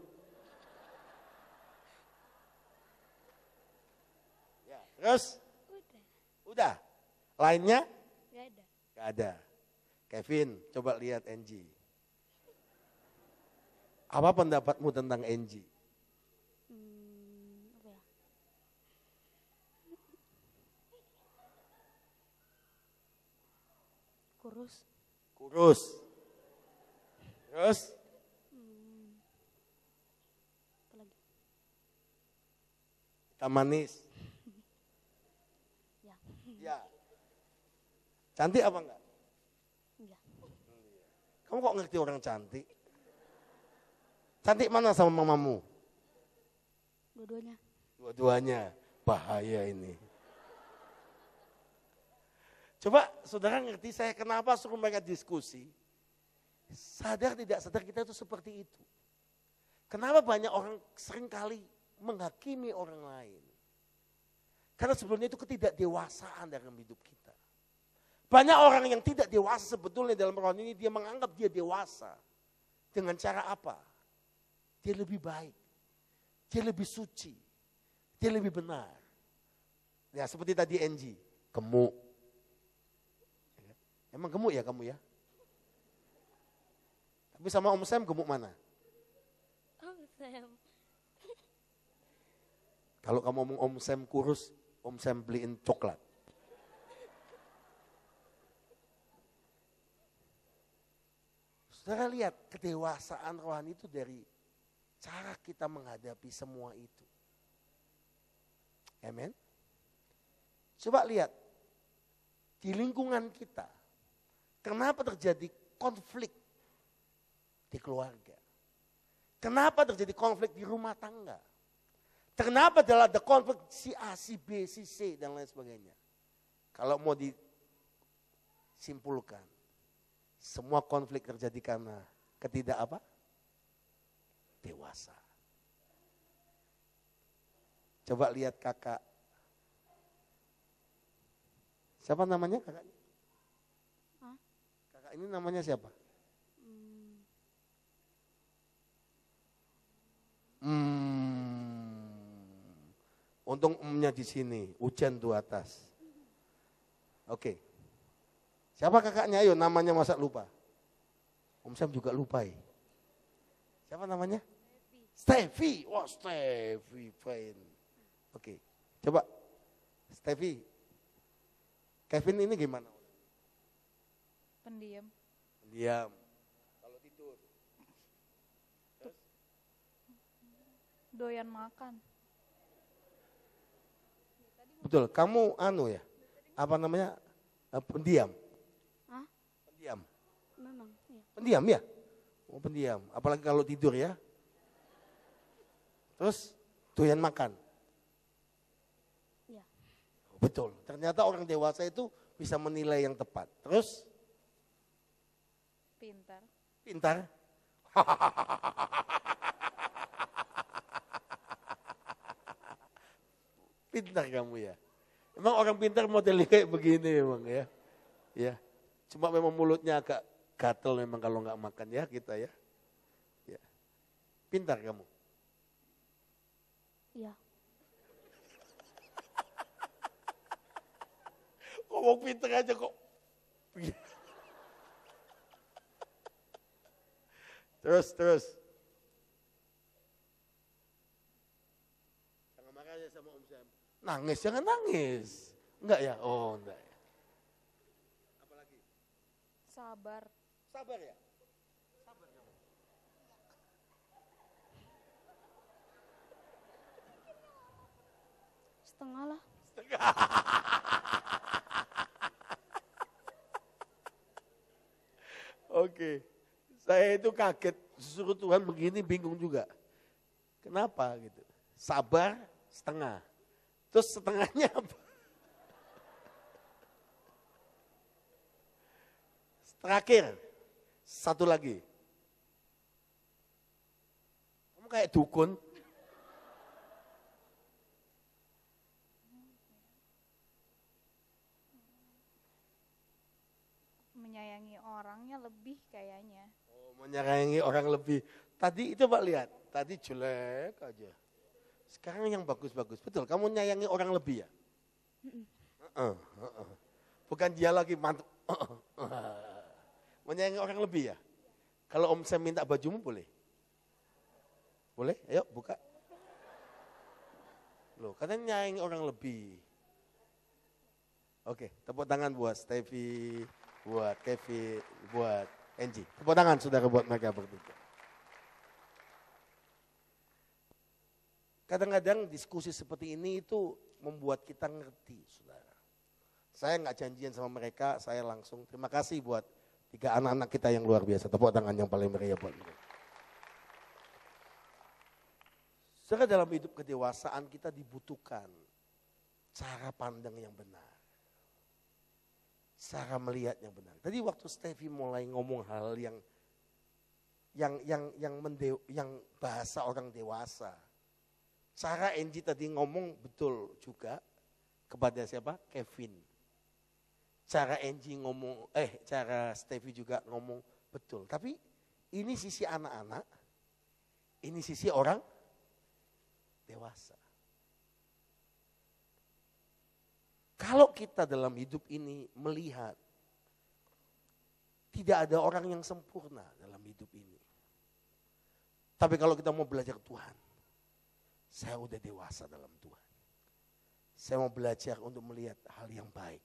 Ya, terus? Udah. Lainnya? Gak ada. Gak ada. Kevin, coba lihat Angie. Apa pendapatmu tentang Angie? Apa ya? Kurus. Terus? Apa lagi? Kita manis. Ya. Ya. Cantik apa enggak? Enggak. Kamu kok ngerti orang cantik? Cantik mana sama mamamu? Dua-duanya. Dua-duanya. Bahaya ini. Coba saudara ngerti saya kenapa suruh mereka diskusi. Sadar tidak sadar kita itu seperti itu. Kenapa banyak orang seringkali menghakimi orang lain? Karena sebelumnya itu ketidakdewasaan dalam hidup kita. Banyak orang yang tidak dewasa sebetulnya dalam rohani ini, dia menganggap dia dewasa. Dengan cara apa? Dia lebih baik. Dia lebih suci. Dia lebih benar. Ya seperti tadi Angie, gemuk. Emang gemuk ya kamu ya? Tapi sama Om Sam gemuk mana? Om Sam. Kalau kamu ngomong Om Sam kurus, Om Sam beliin coklat. Saudara lihat kedewasaan rohani itu dari cara kita menghadapi semua itu. Amen. Coba lihat di lingkungan kita, kenapa terjadi konflik di keluarga? Kenapa terjadi konflik di rumah tangga? Kenapa ada konflik si A, si B, si C dan lain sebagainya? Kalau mau disimpulkan, semua konflik terjadi karena dewasa. Coba lihat kakak. Siapa namanya kakaknya? Hah? Kakak ini namanya siapa? Untung umnya di sini, hujan tuh atas. Oke. Siapa kakaknya? Ayo namanya masa lupa. Om Sam juga lupa ya. Siapa namanya? Steffi. Wah, Steffi. Fine. Oke. Coba. Steffi. Kevin ini gimana? Pendiam. Diam. Kalau tidur. Doyan makan. Betul. Kamu ya? Apa namanya? Pendiam. Hah? Pendiam. Memang, iya. Pendiam ya? Oh, pendiam. Apalagi kalau tidur ya. Terus doyan makan. Iya. Betul. Ternyata orang dewasa itu bisa menilai yang tepat. Terus Pintar. pintar. Pintar kamu ya. Emang orang pintar modelnya kayak begini memang ya. Ya. Cuma memang mulutnya agak gatel memang kalau nggak makan ya kita ya. Ya. Pintar kamu. Iya. Ngomong pintar aja kok. Terus. Jangan marah ya sama Om Sam. Nangis, jangan nangis. Enggak ya? Oh, enggak ya. Apalagi? Sabar. Sabar ya? Sabar kamu. Setengah lah. Oke. Saya itu kaget, suruh Tuhan begini bingung juga. Kenapa gitu? Sabar setengah. Terus setengahnya apa? Terakhir, satu lagi. Kamu kayak dukun. Menyayangi orangnya lebih kayaknya. Oh, menyayangi orang lebih. Tadi coba lihat, tadi jelek aja. Sekarang yang bagus-bagus. Betul, kamu nyayangi orang lebih ya? Bukan dia lagi mantap. Menyayangi orang lebih ya? Kalau Om Sam minta bajumu boleh? Boleh? Ayo buka. Loh, katanya nyayangi orang lebih. Oke, tepuk tangan buat Steffi, buat Kevin, buat Angie. Tepuk tangan saudara buat mereka bertiga. Kadang-kadang diskusi seperti ini itu membuat kita ngerti, saudara. Saya nggak janjian sama mereka, saya langsung terima kasih buat 3 anak-anak kita yang luar biasa. Tepuk tangan yang paling meriah buat mereka. Saudara, dalam hidup kedewasaan kita dibutuhkan cara pandang yang benar. Cara melihat yang benar. Tadi waktu Steffi mulai ngomong hal yang bahasa orang dewasa. Cara Angie tadi ngomong betul juga kepada siapa? Kevin. Cara Angie ngomong, cara Steffi juga ngomong betul. Tapi ini sisi anak-anak, ini sisi orang dewasa. Kalau kita dalam hidup ini melihat tidak ada orang yang sempurna dalam hidup ini. Tapi kalau kita mau belajar Tuhan, saya udah dewasa dalam Tuhan. Saya mau belajar untuk melihat hal yang baik,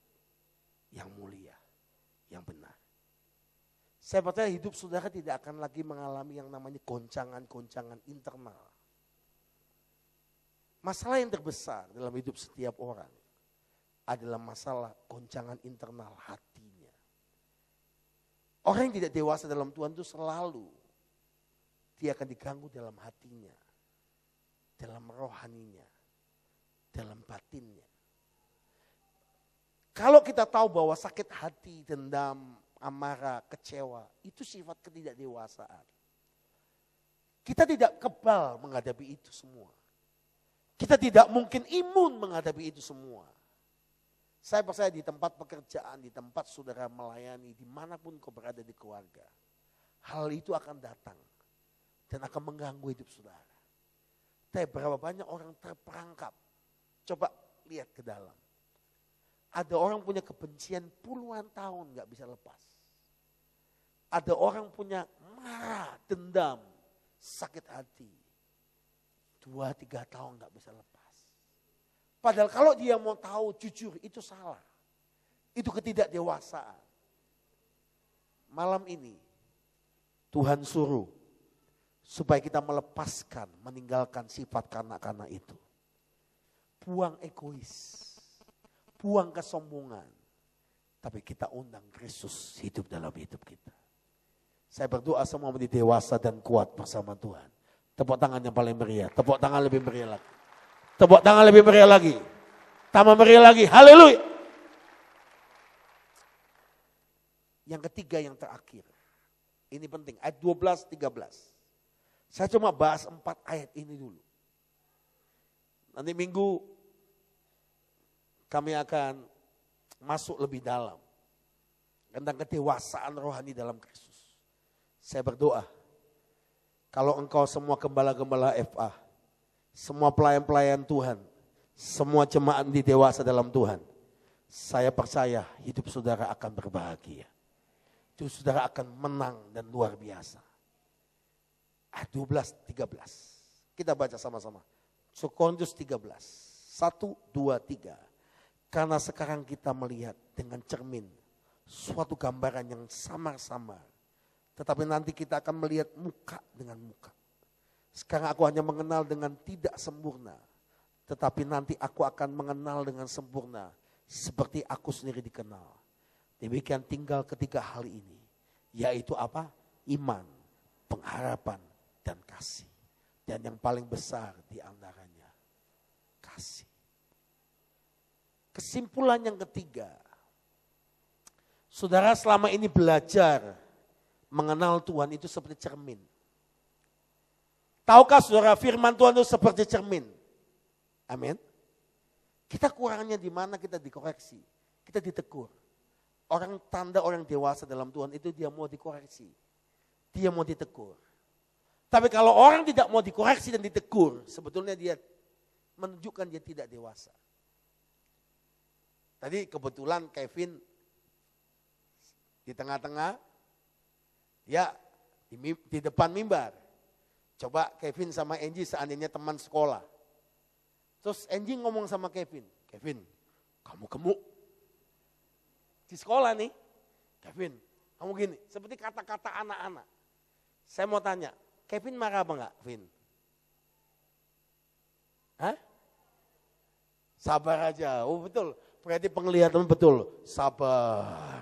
yang mulia, yang benar. Saya percaya hidup saudara tidak akan lagi mengalami yang namanya goncangan-goncangan internal. Masalah yang terbesar dalam hidup setiap orang adalah masalah goncangan internal hatinya. Orang yang tidak dewasa dalam Tuhan itu selalu dia akan diganggu dalam hatinya, dalam rohaninya, dalam batinnya. Kalau kita tahu bahwa sakit hati, dendam, amarah, kecewa, itu sifat ketidakdewasaan. Kita tidak kebal menghadapi itu semua. Kita tidak mungkin imun menghadapi itu semua. Saya percaya di tempat pekerjaan, di tempat saudara melayani, dimanapun kau berada di keluarga. Hal itu akan datang dan akan mengganggu hidup saudara. Tapi berapa banyak orang terperangkap. Coba lihat ke dalam. Ada orang punya kebencian puluhan tahun gak bisa lepas. Ada orang punya marah, dendam sakit hati. 2-3 tahun gak bisa lepas. Padahal kalau dia mau tahu jujur itu salah. Itu ketidakdewasaan. Malam ini Tuhan suruh supaya kita melepaskan, meninggalkan sifat kanak-kanak itu. Buang egois, buang kesombongan. Tapi kita undang Kristus hidup dalam hidup kita. Saya berdoa semua menjadi dewasa dan kuat bersama Tuhan. Tepuk tangan yang paling meriah, tepuk tangan lebih meriah lagi. Tepuk tangan lebih meriah lagi. Tambah meriah lagi, haleluya. Yang ketiga yang terakhir. Ini penting, ayat 12-13. Saya cuma bahas 4 ayat ini dulu. Nanti minggu kami akan masuk lebih dalam. Tentang kedewasaan rohani dalam Kristus. Saya berdoa. Kalau engkau semua gembala-gembala FA. Semua pelayan-pelayan Tuhan. Semua jemaat di dewasa dalam Tuhan. Saya percaya hidup saudara akan berbahagia. Hidup saudara akan menang dan luar biasa. Ayat 12-13. Kita baca sama-sama. Korintus 13. 1, 2, 3. Karena sekarang kita melihat dengan cermin suatu gambaran yang samar-samar. Tetapi nanti kita akan melihat muka dengan muka. Sekarang aku hanya mengenal dengan tidak sempurna. Tetapi nanti aku akan mengenal dengan sempurna. Seperti aku sendiri dikenal. Demikian tinggal ketiga hal ini. Yaitu apa? Iman, pengharapan, dan kasih. Dan yang paling besar di antaranya, kasih. Kesimpulan yang ketiga. Saudara selama ini belajar mengenal Tuhan itu seperti cermin. Tahukah saudara firman Tuhan itu seperti cermin? Amin. Kita kurangnya di mana kita dikoreksi. Kita ditegur. Orang tanda orang dewasa dalam Tuhan itu dia mau dikoreksi. Dia mau ditegur. Tapi kalau orang tidak mau dikoreksi dan ditegur, sebetulnya dia menunjukkan dia tidak dewasa. Tadi kebetulan Kevin di tengah-tengah, ya di depan mimbar. Coba Kevin sama Angie seandainya teman sekolah. Terus Angie ngomong sama Kevin, Kevin kamu gemuk. Di sekolah nih, Kevin kamu gini, seperti kata-kata anak-anak. Saya mau tanya, Kevin marah apa enggak, Vin? Hah? Sabar aja, oh betul. Berarti penglihatan betul, sabar.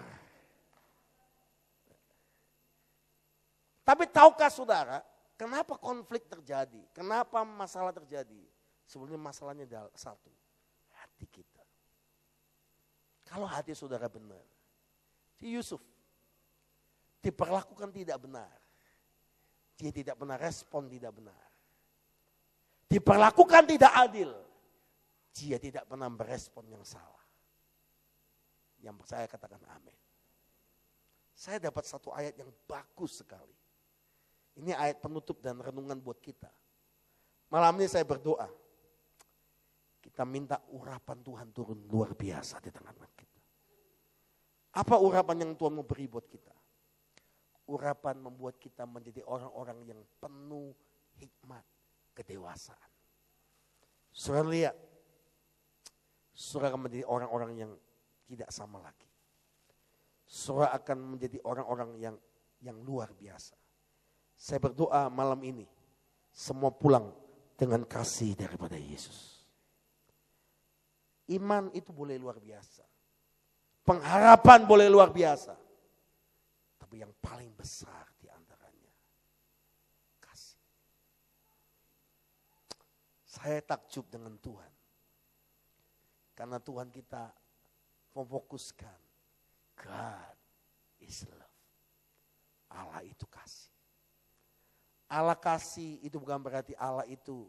Tapi tahukah saudara, kenapa konflik terjadi? Kenapa masalah terjadi? Sebenarnya masalahnya adalah satu, hati kita. Kalau hati saudara benar, si Yusuf diperlakukan tidak benar. Dia tidak pernah respon tidak benar. Diperlakukan tidak adil. Dia tidak pernah berespon yang salah. Yang percaya katakan amin. Saya dapat satu ayat yang bagus sekali. Ini ayat penutup dan renungan buat kita. Malam ini saya berdoa. Kita minta urapan Tuhan turun luar biasa di tengah-tengah kita. Apa urapan yang Tuhan mau beri buat kita? Urapan membuat kita menjadi orang-orang yang penuh hikmat, kedewasaan. Saudara lihat, saudara akan menjadi orang-orang yang tidak sama lagi. Saudara akan menjadi orang-orang yang luar biasa. Saya berdoa malam ini, semua pulang dengan kasih daripada Yesus. Iman itu boleh luar biasa. Pengharapan boleh luar biasa. Tapi yang paling besar di antaranya, kasih. Saya takjub dengan Tuhan. Karena Tuhan kita memfokuskan, God is love. Allah itu kasih. Allah kasih itu bukan berarti Allah itu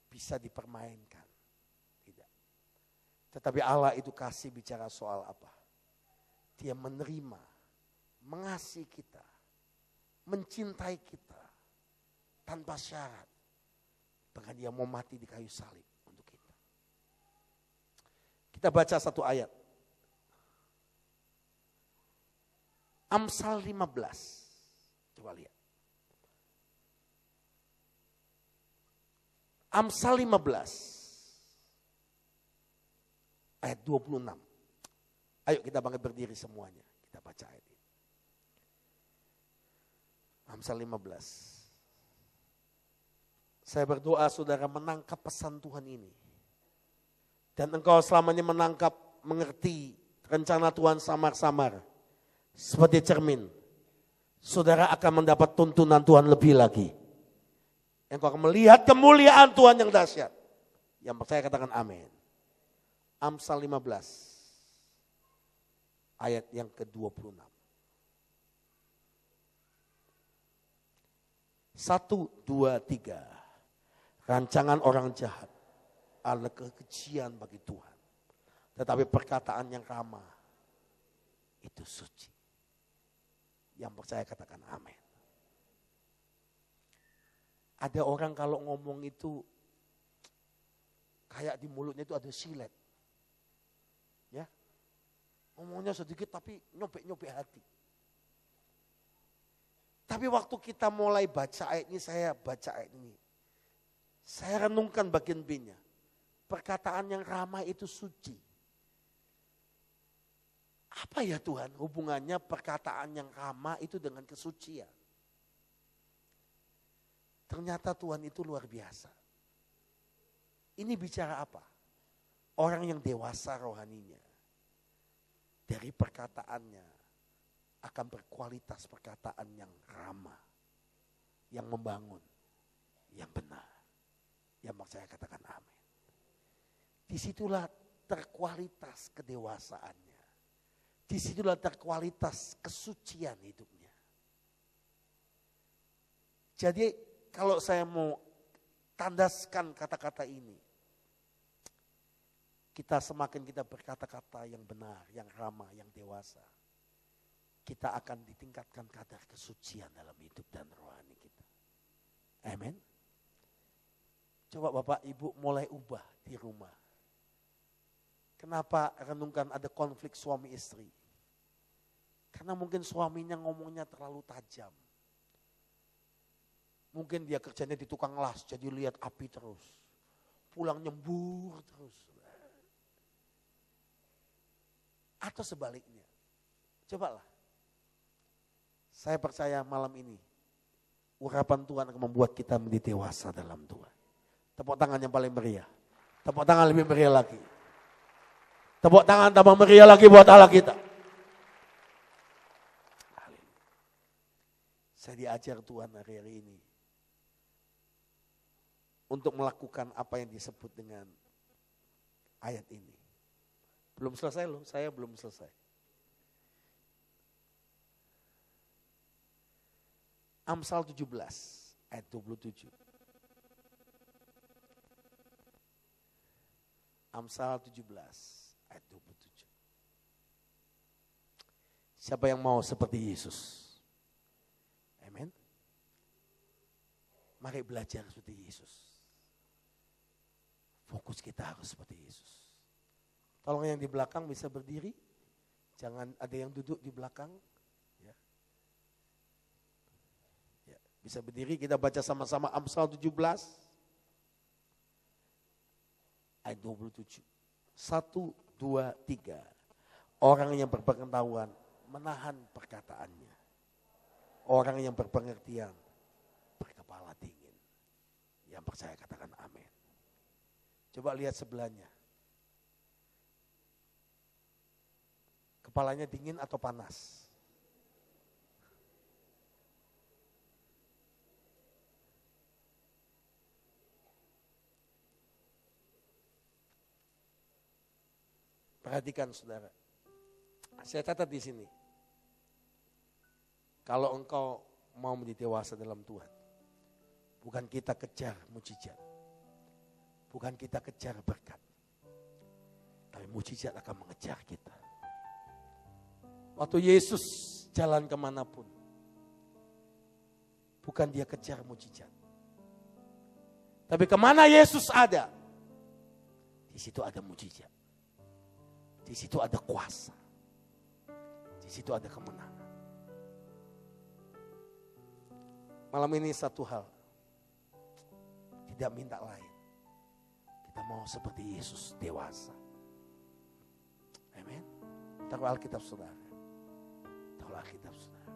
bisa dipermainkan. Tidak. Tetapi Allah itu kasih bicara soal apa? Dia menerima, mengasihi kita, mencintai kita tanpa syarat. Bahkan dia mau mati di kayu salib untuk kita. Kita baca satu ayat. Amsal 15. Coba lihat. Amsal 15 ayat 26. Ayo kita bangkit berdiri semuanya. Kita baca ayat ini. Amsal 15. Saya berdoa saudara menangkap pesan Tuhan ini. Dan engkau selamanya menangkap, mengerti rencana Tuhan samar-samar. Seperti cermin. Saudara akan mendapat tuntunan Tuhan lebih lagi. Engkau akan melihat kemuliaan Tuhan yang dahsyat. Yang percaya katakan amin. Amsal 15. Ayat yang ke-26. 1, 2, 3. Rancangan orang jahat adalah kekejian bagi Tuhan. Tetapi perkataan yang ramah itu suci. Yang percaya katakan amin. Ada orang kalau ngomong itu kayak di mulutnya itu ada silet. Ya. Ngomongnya sedikit tapi nyobek-nyobek hati. Tapi waktu kita mulai baca ayat ini, saya baca ayat ini. Saya renungkan bagian B-nya. Perkataan yang ramah itu suci. Apa ya Tuhan hubungannya perkataan yang ramah itu dengan kesucian? Ternyata Tuhan itu luar biasa. Ini bicara apa? Orang yang dewasa rohaninya. Dari perkataannya akan berkualitas perkataan yang ramah. Yang membangun. Yang benar. Yang saya katakan amin. Disitulah terkualitas kedewasaannya. Disitulah terkualitas kesucian hidupnya. Jadi kalau saya mau tandaskan kata-kata ini. Semakin kita berkata-kata yang benar, yang ramah, yang dewasa. Kita akan ditingkatkan kadar kesucian dalam hidup dan rohani kita. Amin. Coba Bapak Ibu mulai ubah di rumah. Kenapa renungkan ada konflik suami istri? Karena mungkin suaminya ngomongnya terlalu tajam. Mungkin dia kerjanya di tukang las, jadi lihat api terus. Pulang nyembur terus. Atau sebaliknya. Cobalah. Saya percaya malam ini, urapan Tuhan akan membuat kita menjadi dewasa dalam Tuhan. Tepuk tangan yang paling meriah. Tepuk tangan lebih meriah lagi. Tepuk tangan tambah meriah lagi buat Allah kita. Saya diajar Tuhan hari-hari ini. Untuk melakukan apa yang disebut dengan ayat ini. Belum selesai loh, saya belum selesai. Amsal 17 ayat 27. Amsal 17 ayat 27. Siapa yang mau seperti Yesus? Amin. Mari belajar seperti Yesus. Fokus kita harus seperti Yesus. Tolong yang di belakang bisa berdiri. Jangan ada yang duduk di belakang. Ya. Ya, bisa berdiri, kita baca sama-sama Amsal 17. Ayat 27. 1, 2, 3. Orang yang berpengetahuan menahan perkataannya. Orang yang berpengertian berkepala dingin. Yang percaya katakan amin. Coba lihat sebelahnya. Kepalanya dingin atau panas? Perhatikan saudara. Saya catat di sini. Kalau engkau mau menjadi dewasa dalam Tuhan, bukan kita kejar mujizat. Bukan kita kejar berkat. Tapi mujizat akan mengejar kita. Waktu Yesus jalan kemanapun, bukan dia kejar mujizat. Tapi kemana Yesus ada, di situ ada mujizat. Di situ ada kuasa. Di situ ada kemenangan. Malam ini satu hal, tidak minta lain. Kita mau seperti Yesus dewasa. Amin. Taruh Alkitab saudara. Taruh Alkitab saudara.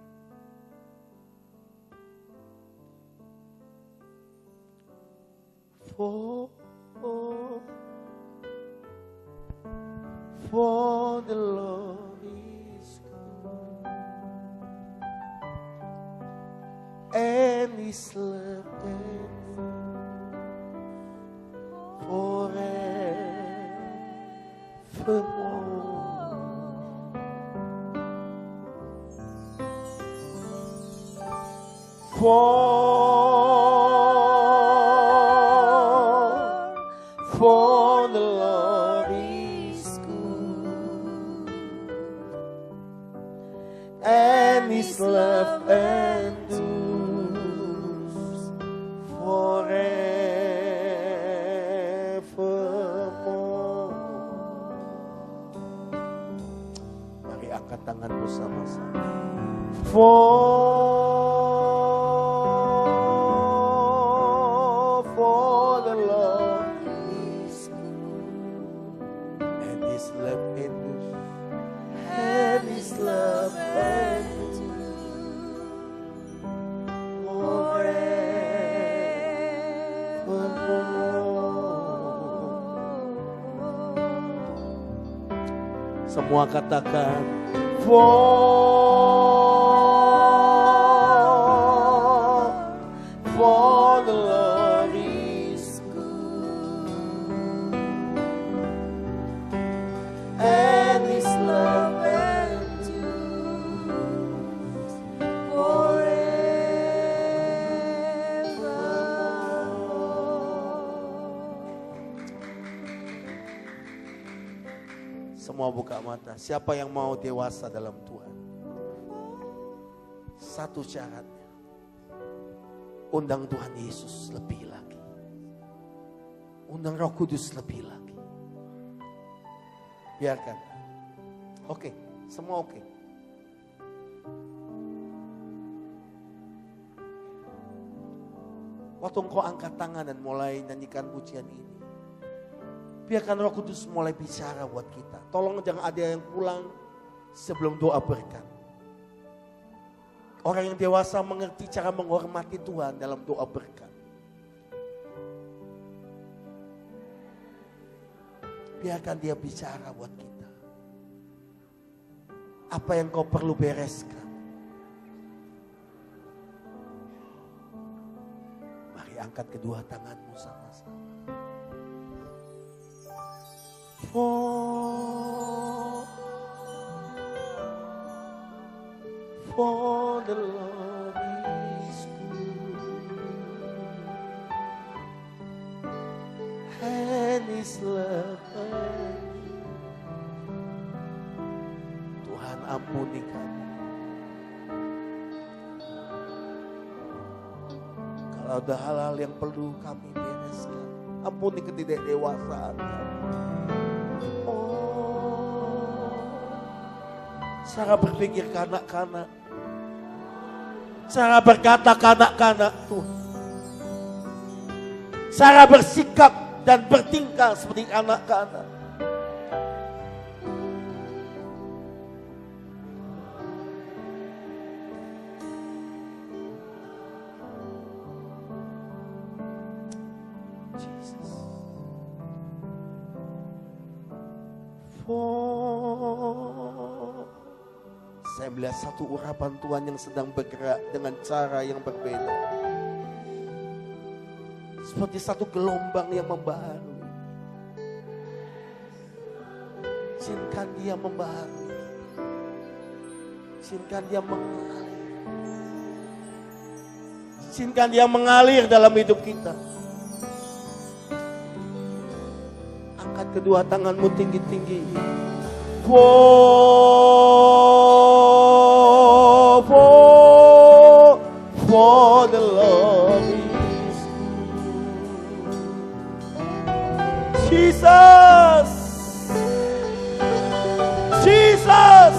For the Lord is good, and His love for the Lord is good, and His love endures forevermore. Mari angkat tanganmu sama-sama. For the Lord is good, and His love endures, and His love endures forevermore. Semua katakan For the Lord is good, and His love endures forever. Semua buka mata. Siapa yang mau dewasa dalam Tuhan? Satu syaratnya, undang Tuhan Yesus lebih lagi. Undang Roh Kudus lebih lagi. Biarkan. Oke, semua oke. Waktu engkau angkat tangan dan mulai nyanyikan pujian ini, biarkan Roh Kudus mulai bicara buat kita. Tolong jangan ada yang pulang sebelum doa berkat. Orang yang dewasa mengerti cara menghormati Tuhan dalam doa berkat. Biarkan dia bicara buat kita. Apa yang kau perlu bereskan? Mari angkat kedua tanganmu sama-sama. For the Lord is good, and His love. Tuhan ampuni kami. Kalau ada hal-hal yang perlu kami bereskan, ampuni ketidakdewasaan kami. Cara berpikir kanak-kanak, cara berkata kanak-kanak Tuhan, cara bersikap dan bertingkah seperti anak-anak. Jesus. Saya melihat satu urapan Tuhan yang sedang bergerak dengan cara yang berbeda. Seperti satu gelombang yang membaharui. Izinkan dia membaharui. Izinkan dia mengalir. Izinkan dia mengalir dalam hidup kita. Angkat kedua tanganmu tinggi-tinggi. For the Lord is good. Jesus, Jesus,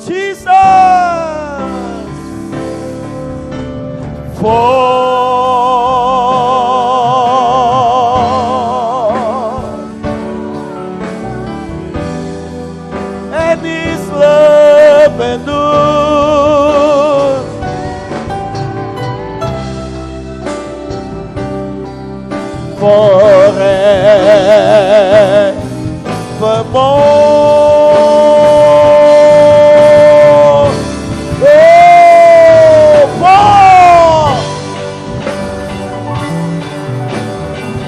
Jesus. And His love endures forevermore.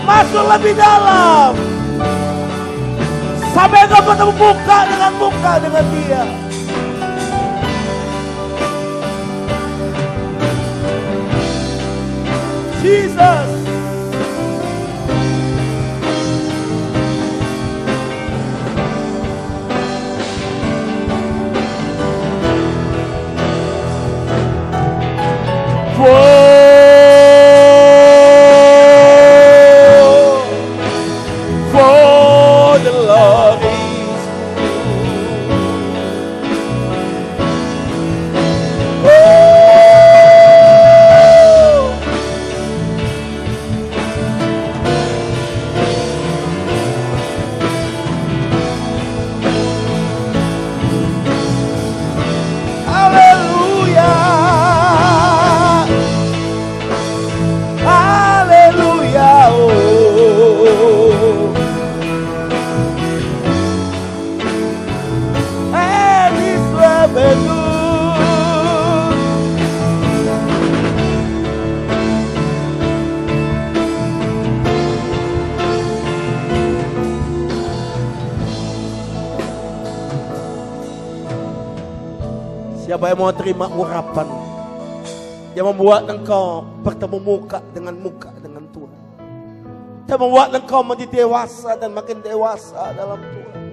Masuk lebih dalam sampai engkau bertemu muka dengan Dia. Jesus. For the Lord is Siapa yang mau terima urapan yang membuat engkau bertemu muka dengan Tuhan, yang membuat engkau menjadi dewasa dan makin dewasa dalam Tuhan.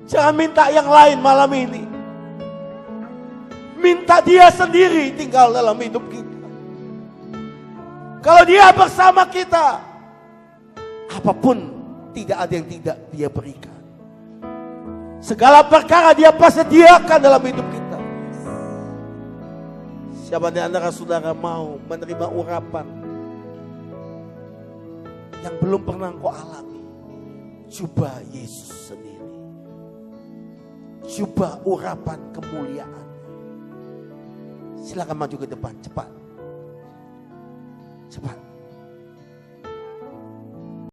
Jangan minta yang lain malam ini. Minta Dia sendiri tinggal dalam hidup kita. Kalau Dia bersama kita, apapun tidak ada yang tidak Dia berikan. Segala perkara Dia pasti sediakan dalam hidup kita. Siapa di antara saudara mau menerima urapan yang belum pernah kau alami? Coba Yesus sendiri. Coba urapan kemuliaan. Silakan maju ke depan, cepat. Cepat.